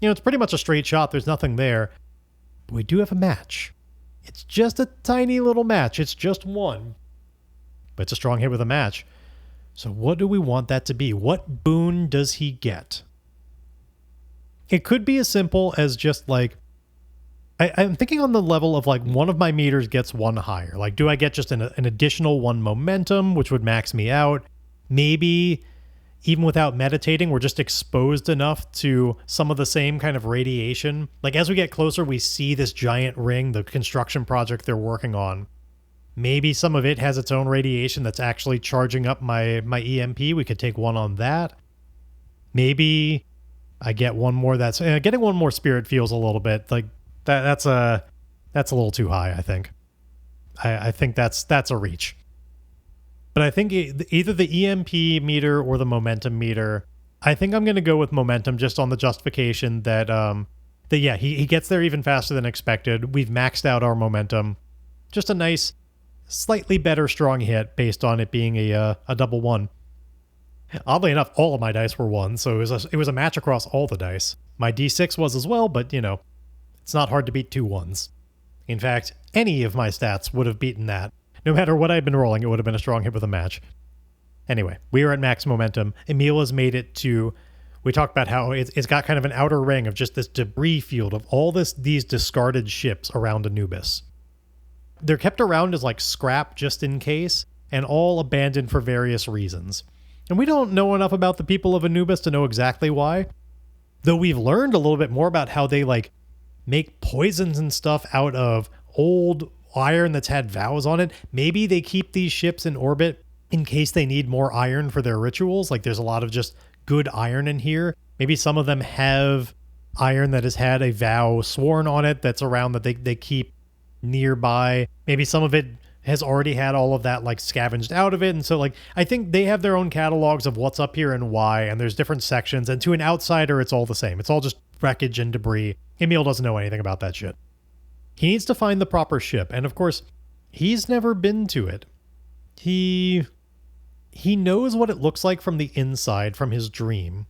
It's pretty much a straight shot. There's nothing there. But we do have a match. It's just a tiny little match. It's just 1. But it's a strong hit with a match. So what do we want that to be? What boon does he get? It could be as simple as just I'm thinking on the level of one of my meters gets 1 higher. Do I get just an additional 1 momentum, which would max me out? Maybe even without meditating, we're just exposed enough to some of the same kind of radiation. As we get closer, we see this giant ring, the construction project they're working on. Maybe some of it has its own radiation that's actually charging up my EMP. We could take 1 on that. Maybe I get 1 more. Getting 1 more spirit feels a little bit that's a little too high, I think. I think that's a reach. But I think either the EMP meter or the momentum meter, I think I'm going to go with momentum just on the justification that he gets there even faster than expected. We've maxed out our momentum. Just a nice, slightly better strong hit based on it being a double 1. Oddly enough, all of my dice were 1, so it was a match across all the dice. My D6 was as well, but it's not hard to beat 2 1s. In fact, any of my stats would have beaten that. No matter what I'd been rolling, it would have been a strong hit with a match. Anyway, we are at max momentum. Emile has made it to... We talked about how it's got kind of an outer ring of just this debris field of all these discarded ships around Anubis. They're kept around as scrap just in case, and all abandoned for various reasons. And we don't know enough about the people of Anubis to know exactly why. Though we've learned a little bit more about how they make poisons and stuff out of old iron that's had vows on it. Maybe they keep these ships in orbit in case they need more iron for their rituals. There's a lot of just good iron in here. Maybe some of them have iron that has had a vow sworn on it that's around that they keep nearby. Maybe some of it has already had all of that scavenged out of it. And so I think they have their own catalogs of what's up here and why, and there's different sections. And to an outsider, it's all the same. It's all just wreckage and debris. Emile doesn't know anything about that shit. He needs to find the proper ship, and of course, he's never been to it. He knows what it looks like from the inside from his dream,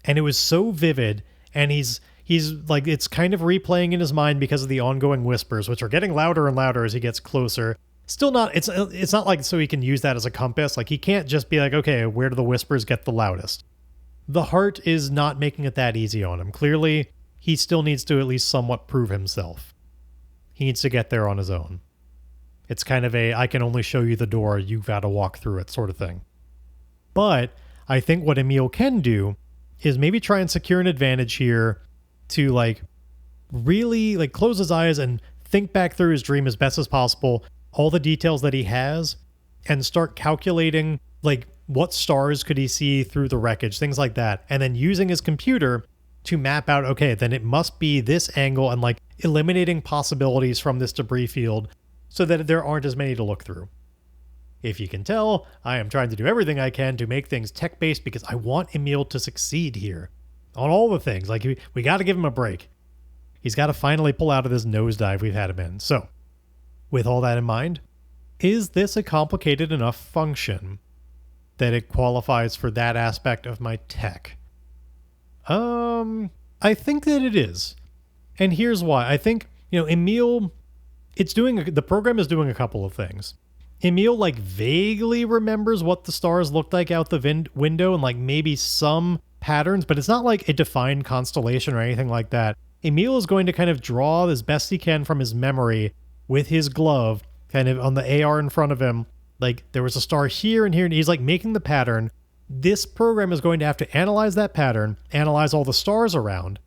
and it was so vivid, and he's it's kind of replaying in his mind because of the ongoing whispers, which are getting louder and louder as he gets closer. Still not, it's not so he can use that as a compass. He can't just be okay, where do the whispers get the loudest? The heart is not making it that easy on him. Clearly, he still needs to at least somewhat prove himself. He needs to get there on his own. It's kind of I can only show you the door, you've got to walk through it sort of thing. But I think what Emile can do is maybe try and secure an advantage here to like really like close his eyes and think back through his dream as best as possible, all the details that he has, and start calculating like what stars could he see through the wreckage, things like that, and then using his computer to map out, okay, then it must be this angle, and like eliminating possibilities from this debris field so that there aren't as many to look through. If you can tell, I am trying to do everything I can to make things tech-based because I want Emile to succeed here on all the things. Like, we got to give him a break. He's got to finally pull out of this nosedive we've had him in. So, with all that in mind, is this a complicated enough function that it qualifies for that aspect of my tech? I think that it is. And here's why. I think, Emile, the program is doing a couple of things. Emile like vaguely remembers what the stars looked like out the window and like maybe some patterns, but it's not like a defined constellation or anything like that. Emile is going to kind of draw as best he can from his memory with his glove, kind of on the AR in front of him. Like there was a star here and here, and he's like making the pattern. This program is going to have to analyze that pattern, analyze all the stars around,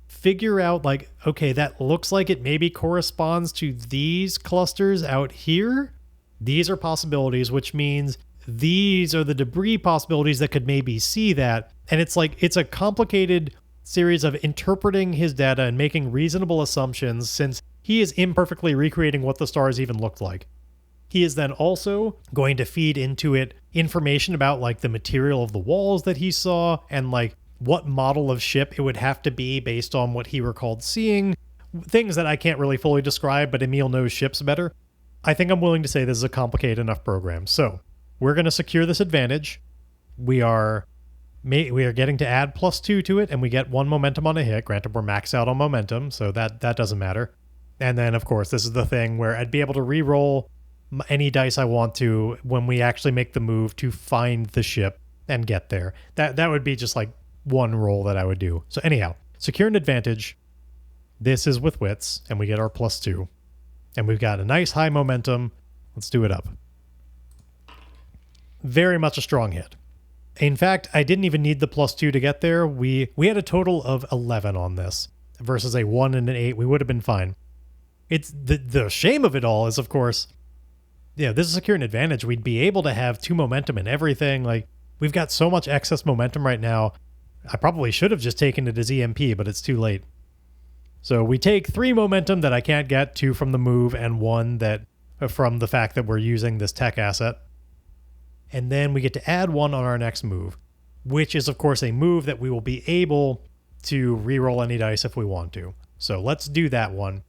figure out like, okay, that looks like it maybe corresponds to these clusters out here. These are possibilities, which means these are the debris possibilities that could maybe see that. And it's like, it's a complicated series of interpreting his data and making reasonable assumptions since he is imperfectly recreating what the stars even looked like. He is then also going to feed into it information about like the material of the walls that he saw and like what model of ship it would have to be based on what he recalled seeing. Things that I can't really fully describe, but Emile knows ships better. I think I'm willing to say this is a complicated enough program. So we're going to secure this advantage. We are getting to add +2 to it, and we get 1 momentum on a hit. Granted, we're maxed out on momentum, so that doesn't matter. And then, of course, this is the thing where I'd be able to re-roll any dice I want to when we actually make the move to find the ship and get there. That would be just like one roll that I would do. So anyhow, secure an advantage. This is with wits, and we get our +2. And we've got a nice high momentum. Let's do it up. Very much a strong hit. In fact, I didn't even need the +2 to get there. We had a total of 11 on this versus a 1 and an 8. We would have been fine. It's the shame of it all is, of course, this is secure an advantage. We'd be able to have 2 momentum and everything. Like, we've got so much excess momentum right now. I probably should have just taken it as EMP, but it's too late. So we take 3 momentum that I can't get, 2 from the move, and 1 that from the fact that we're using this tech asset. And then we get to add 1 on our next move, which is, of course, a move that we will be able to reroll any dice if we want to. So let's do that one.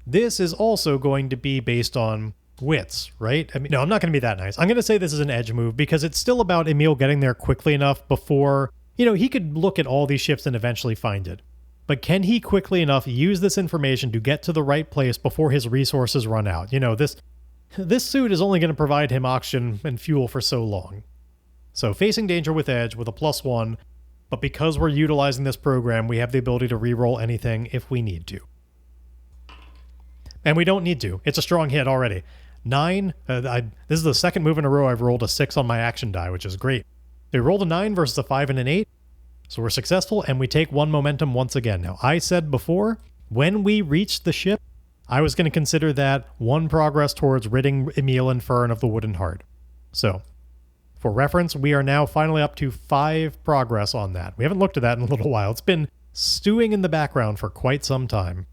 This is also going to be based on wits, right? I mean, no, I'm not going to be that nice. I'm going to say this is an edge move because it's still about Emile getting there quickly enough before, he could look at all these ships and eventually find it. But can he quickly enough use this information to get to the right place before his resources run out? This suit is only going to provide him oxygen and fuel for so long. So facing danger with edge with a +1, but because we're utilizing this program, we have the ability to reroll anything if we need to. And we don't need to. It's a strong hit already. 9, this is the second move in a row I've rolled a 6 on my action die, which is great. They rolled a 9 versus a 5 and an 8. So we're successful, and we take 1 momentum once again. Now, I said before, when we reached the ship, I was going to consider that 1 progress towards ridding Emile and Fern of the wooden heart. So, for reference, we are now finally up to 5 progress on that. We haven't looked at that in a little while. It's been stewing in the background for quite some time.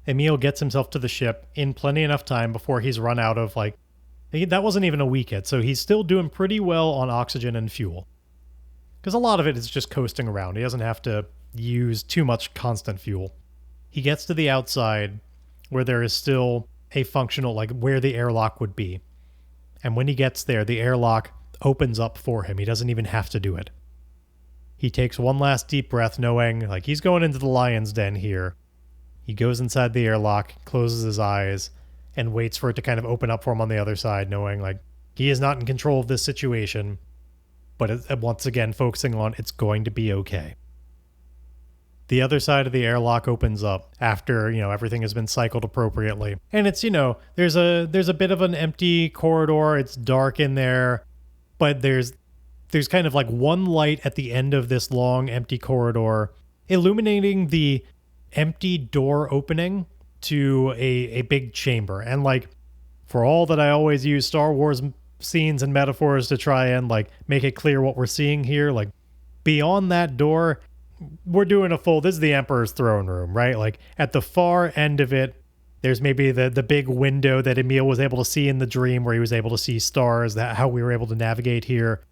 Emile gets himself to the ship in plenty enough time before he's run out of, that wasn't even a weak hit, so he's still doing pretty well on oxygen and fuel. Because a lot of it is just coasting around. He doesn't have to use too much constant fuel. He gets to the outside where there is still a functional, where the airlock would be. And when he gets there, the airlock opens up for him. He doesn't even have to do it. He takes one last deep breath knowing, he's going into the lion's den here. He goes inside the airlock, closes his eyes, and waits for it to kind of open up for him on the other side, knowing, he is not in control of this situation. But once again, focusing on it's going to be okay. The other side of the airlock opens up after, everything has been cycled appropriately. And it's, there's a bit of an empty corridor. It's dark in there, but there's there's kind of like one light at the end of this long empty corridor, illuminating the empty door opening to a big chamber. And like, for all that I always use Star Wars scenes and metaphors to try and like make it clear what we're seeing here, like beyond that door, we're doing this is the Emperor's throne room, right? Like at the far end of it, there's maybe the big window that Emile was able to see in the dream, where he was able to see stars, that how we were able to navigate here.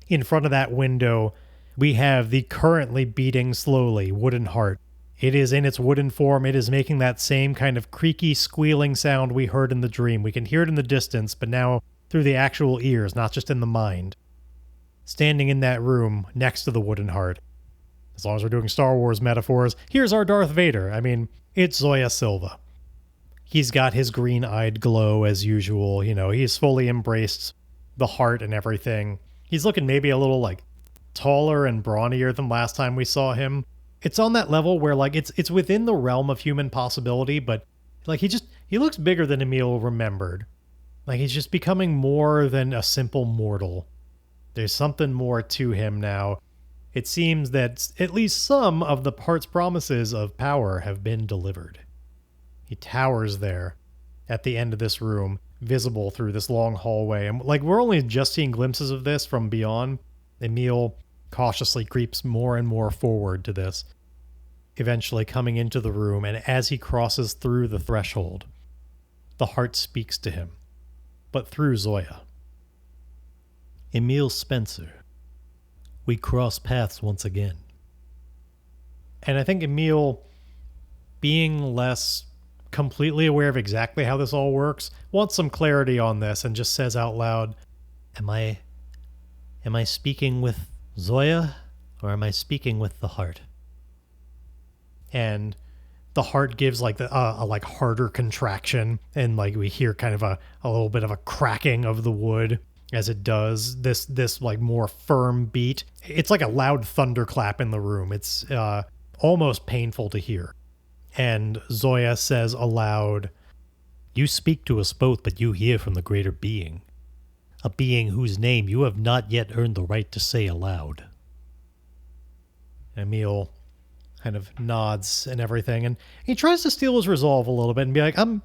In front of that window, we have the currently beating slowly wooden heart. It is in its wooden form. It is making that same kind of creaky, squealing sound we heard in the dream. We can hear it in the distance, but now through the actual ears, not just in the mind. Standing in that room next to the wooden heart. As long as we're doing Star Wars metaphors, here's our Darth Vader. I mean, it's Zoya Silva. He's got his green-eyed glow as usual. You know, he's fully embraced the heart and everything. He's looking maybe a little like taller and brawnier than last time we saw him. It's on that level where like it's within the realm of human possibility, but like he looks bigger than Emile remembered. Like he's just becoming more than a simple mortal. There's something more to him now. It seems that at least some of the heart's promises of power have been delivered. He towers there at the end of this room, visible through this long hallway. And like we're only just seeing glimpses of this from beyond. Emile cautiously creeps more and more forward to this, eventually coming into the room, and as he crosses through the threshold, the heart speaks to him, but through Zoya. Emile Spencer, we cross paths once again. And I think Emile, being less completely aware of exactly how this all works, wants some clarity on this and just says out loud, Am I speaking with Zoya, or am I speaking with the heart? And the heart gives like a like harder contraction, and like we hear kind of a little bit of a cracking of the wood as it does this like more firm beat. It's like a loud thunderclap in the room. It's almost painful to hear. And Zoya says aloud, You speak to us both, but you hear from the greater being. A being whose name you have not yet earned the right to say aloud. Emile kind of nods and everything, and he tries to steal his resolve a little bit and be like, I'm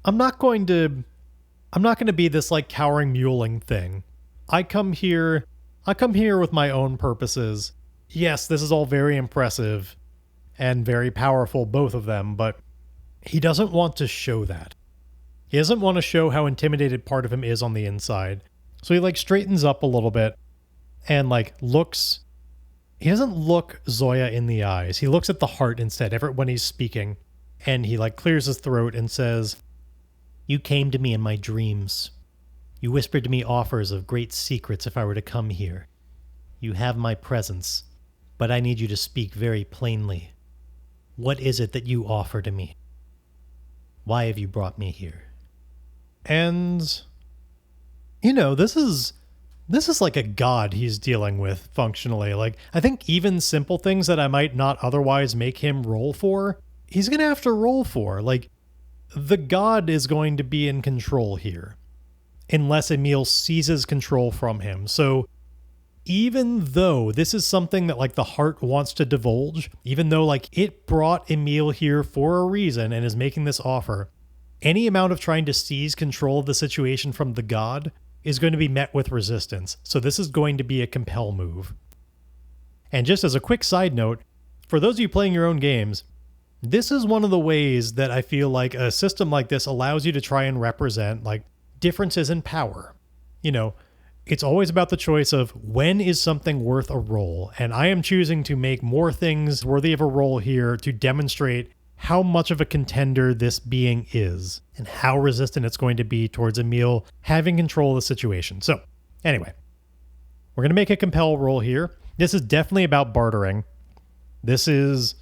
not going to be this like cowering muling thing. I come here with my own purposes. Yes, this is all very impressive and very powerful, both of them, but he doesn't want to show that. He doesn't want to show how intimidated part of him is on the inside. So he like straightens up a little bit and like looks. He doesn't look Zoya in the eyes. He looks at the heart instead when he's speaking, and he like clears his throat and says, You came to me in my dreams. You whispered to me offers of great secrets if I were to come here. You have my presence, but I need you to speak very plainly. What is it that you offer to me? Why have you brought me here? And, you know, this is like a god he's dealing with functionally. Like, I think even simple things that I might not otherwise make him roll for, he's going to have to roll for. Like, the god is going to be in control here, unless Emile seizes control from him. So even though this is something that like the heart wants to divulge, even though like it brought Emile here for a reason and is making this offer, any amount of trying to seize control of the situation from the god is going to be met with resistance. So this is going to be a compel move. And just as a quick side note, for those of you playing your own games, this is one of the ways that I feel like a system like this allows you to try and represent like differences in power. You know, it's always about the choice of when is something worth a roll. And I am choosing to make more things worthy of a roll here to demonstrate how much of a contender this being is and how resistant it's going to be towards Emile having control of the situation. So anyway, we're going to make a compel roll here. This is definitely about bartering. He's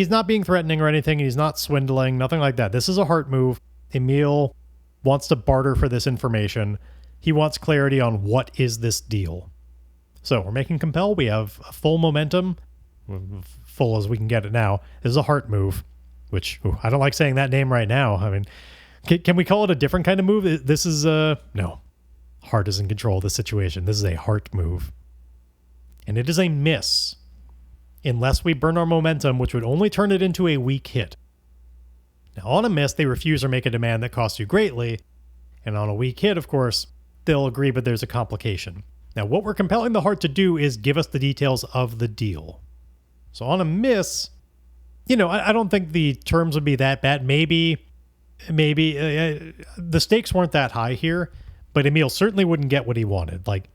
not being threatening or anything. He's not swindling, nothing like that. This is a heart move. Emile wants to barter for this information. He wants clarity on what is this deal. So we're making compel. We have a full momentum, full as we can get it now. This is a heart move, which I don't like saying that name right now. I mean, can we call it a different kind of move? This is no. Heart is in control of the situation. This is a heart move. And it is a miss. Unless we burn our momentum, which would only turn it into a weak hit. Now, on a miss, they refuse or make a demand that costs you greatly. And on a weak hit, of course, they'll agree, but there's a complication. Now, what we're compelling the heart to do is give us the details of the deal. So on a miss, I don't think the terms would be that bad. Maybe the stakes weren't that high here, but Emile certainly wouldn't get what he wanted. Like,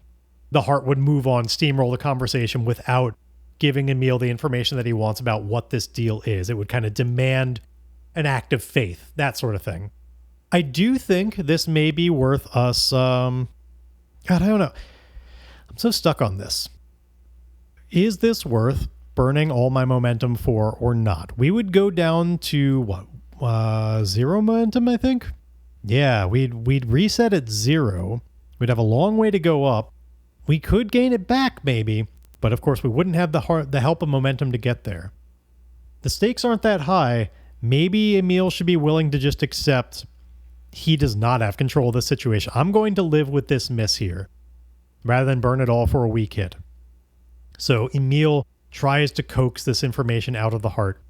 the heart would move on, steamroll the conversation without giving Emile the information that he wants about what this deal is. It would kind of demand an act of faith, that sort of thing. I do think this may be worth us, God, I don't know. I'm so stuck on this. Is this worth burning all my momentum for or not? We would go down to, 0 momentum, I think? Yeah, we'd reset at 0. We'd have a long way to go up. We could gain it back, maybe, but of course we wouldn't have the help of momentum to get there. The stakes aren't that high. Maybe Emile should be willing to just accept he does not have control of the situation. I'm going to live with this miss here, rather than burn it all for a weak hit. So Emile tries to coax this information out of the heart,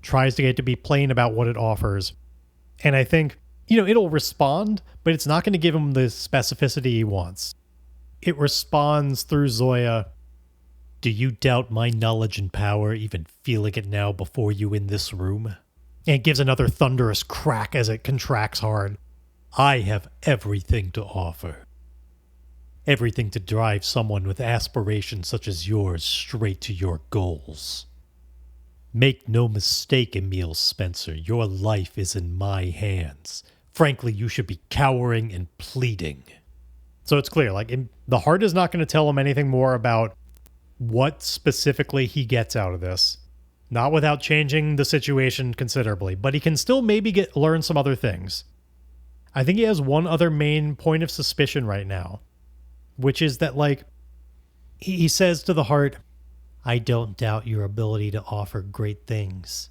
tries to get it to be plain about what it offers. And I think, it'll respond, but it's not going to give him the specificity he wants. It responds through Zoya. Do you doubt my knowledge and power, even feeling it now before you in this room? And it gives another thunderous crack as it contracts hard. I have everything to offer. Everything to drive someone with aspirations such as yours straight to your goals. Make no mistake, Emile Spencer, your life is in my hands. Frankly, you should be cowering and pleading. So it's clear, the heart is not going to tell him anything more about what specifically he gets out of this. Not without changing the situation considerably, but he can still maybe learn some other things. I think he has one other main point of suspicion right now, which is that, he says to the heart, I don't doubt your ability to offer great things,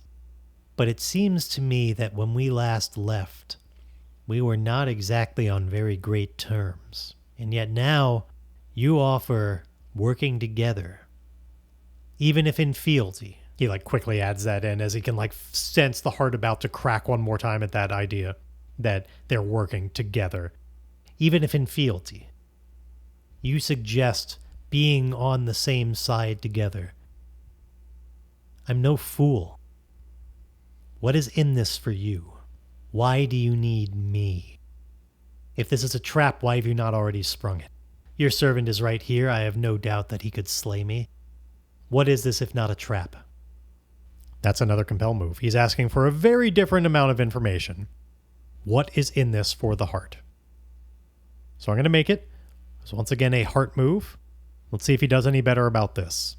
but it seems to me that when we last left, we were not exactly on very great terms. And yet now, you offer working together, even if in fealty. He quickly adds that in as he can sense the heart about to crack one more time at that idea that they're working together, even if in fealty. You suggest being on the same side together. I'm no fool. What is in this for you? Why do you need me? If this is a trap, why have you not already sprung it? Your servant is right here. I have no doubt that he could slay me. What is this if not a trap? That's another compel move. He's asking for a very different amount of information. What is in this for the heart? So I'm going to make it. So once again, a heart move. Let's see if he does any better about this.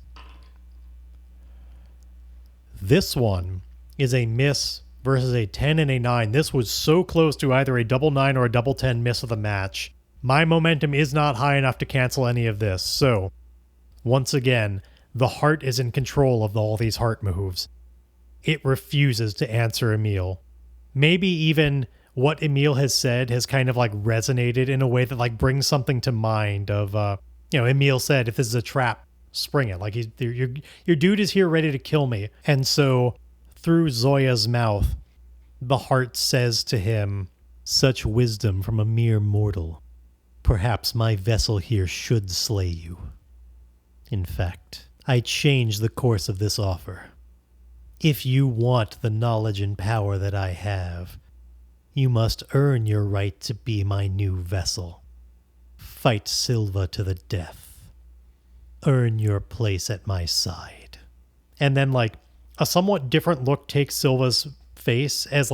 This one is a miss versus a 10 and a 9. This was so close to either a double 9 or a double 10 miss of the match. My momentum is not high enough to cancel any of this. So, once again, the heart is in control of all these heart moves. It refuses to answer Emile. Maybe even what Emile has said has kind of resonated in a way that brings something to mind of, Emile said, if this is a trap, spring it. Your dude is here ready to kill me. And so through Zoya's mouth, the heart says to him, such wisdom from a mere mortal. Perhaps my vessel here should slay you. In fact, I change the course of this offer. If you want the knowledge and power that I have, you must earn your right to be my new vessel. Fight Silva to the death. Earn your place at my side. And then a somewhat different look takes Silva's face as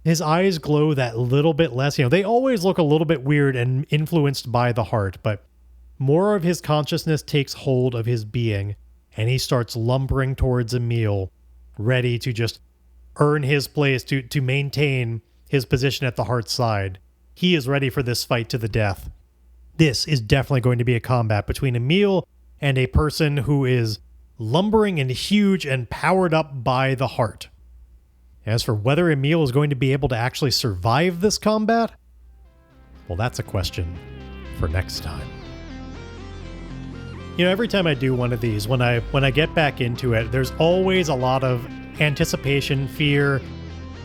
his eyes glow that little bit less. They always look a little bit weird and influenced by the heart, but more of his consciousness takes hold of his being, and he starts lumbering towards Emile, ready to just earn his place, to maintain his position at the heart's side. He is ready for this fight to the death. This is definitely going to be a combat between Emile and a person who is lumbering and huge and powered up by the heart. As for whether Emile is going to be able to actually survive this combat, well, that's a question for next time. You know, every time I do one of these, when I get back into it, there's always a lot of anticipation, fear,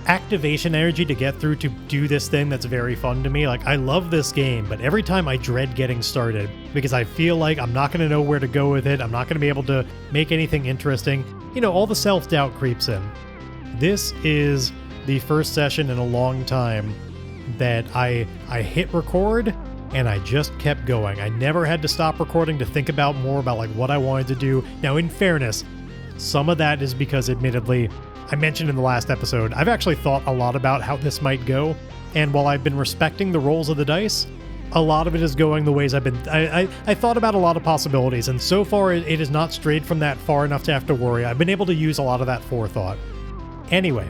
activation energy to get through to do this thing that's very fun to me. Like, I love this game, but every time I dread getting started because I feel like I'm not going to know where to go with it. I'm not going to be able to make anything interesting. You know, all the self-doubt creeps in. This is the first session in a long time that I hit record and I just kept going. I never had to stop recording to think about more about like what I wanted to do. Now, in fairness, some of that is because, admittedly, I mentioned in the last episode, I've actually thought a lot about how this might go, and while I've been respecting the rolls of the dice, a lot of it is going the ways I've been... I thought about a lot of possibilities, and so far it has not strayed from that far enough to have to worry. I've been able to use a lot of that forethought. Anyway,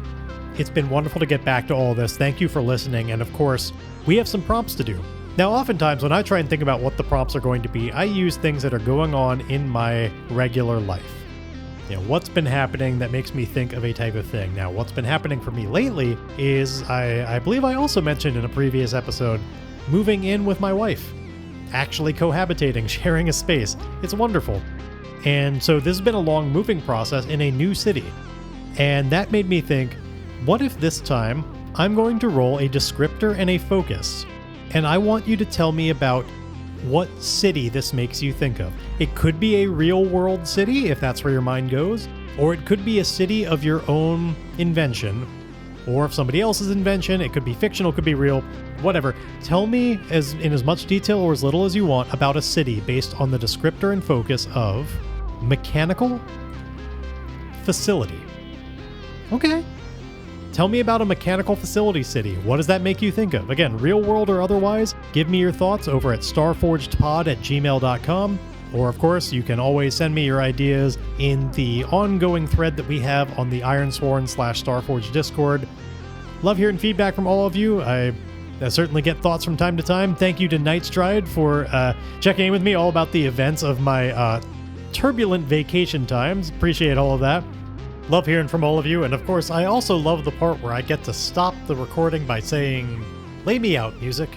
it's been wonderful to get back to all this. Thank you for listening, and of course, we have some prompts to do. Now, oftentimes when I try and think about what the prompts are going to be, I use things that are going on in my regular life. You know, what's been happening that makes me think of a type of thing. Now, what's been happening for me lately is, I believe I also mentioned in a previous episode, moving in with my wife. Actually cohabitating, sharing a space. It's wonderful. And so this has been a long moving process in a new city. And that made me think, what if this time I'm going to roll a descriptor and a focus? And I want you to tell me about what city this makes you think of. It could be a real-world city, if that's where your mind goes, or it could be a city of your own invention, or if somebody else's invention. It could be fictional, it could be real, whatever. Tell me in as much detail or as little as you want about a city based on the descriptor and focus of mechanical facility. Okay. Tell me about a mechanical facility city. What does that make you think of? Again, real world or otherwise, give me your thoughts over at starforgedpod@gmail.com. Or, of course, you can always send me your ideas in the ongoing thread that we have on the Ironsworn/Starforged Discord. Love hearing feedback from all of you. I certainly get thoughts from time to time. Thank you to Nightstride for checking in with me all about the events of my turbulent vacation times. Appreciate all of that. Love hearing from all of you, and of course, I also love the part where I get to stop the recording by saying, "Lay me out, music."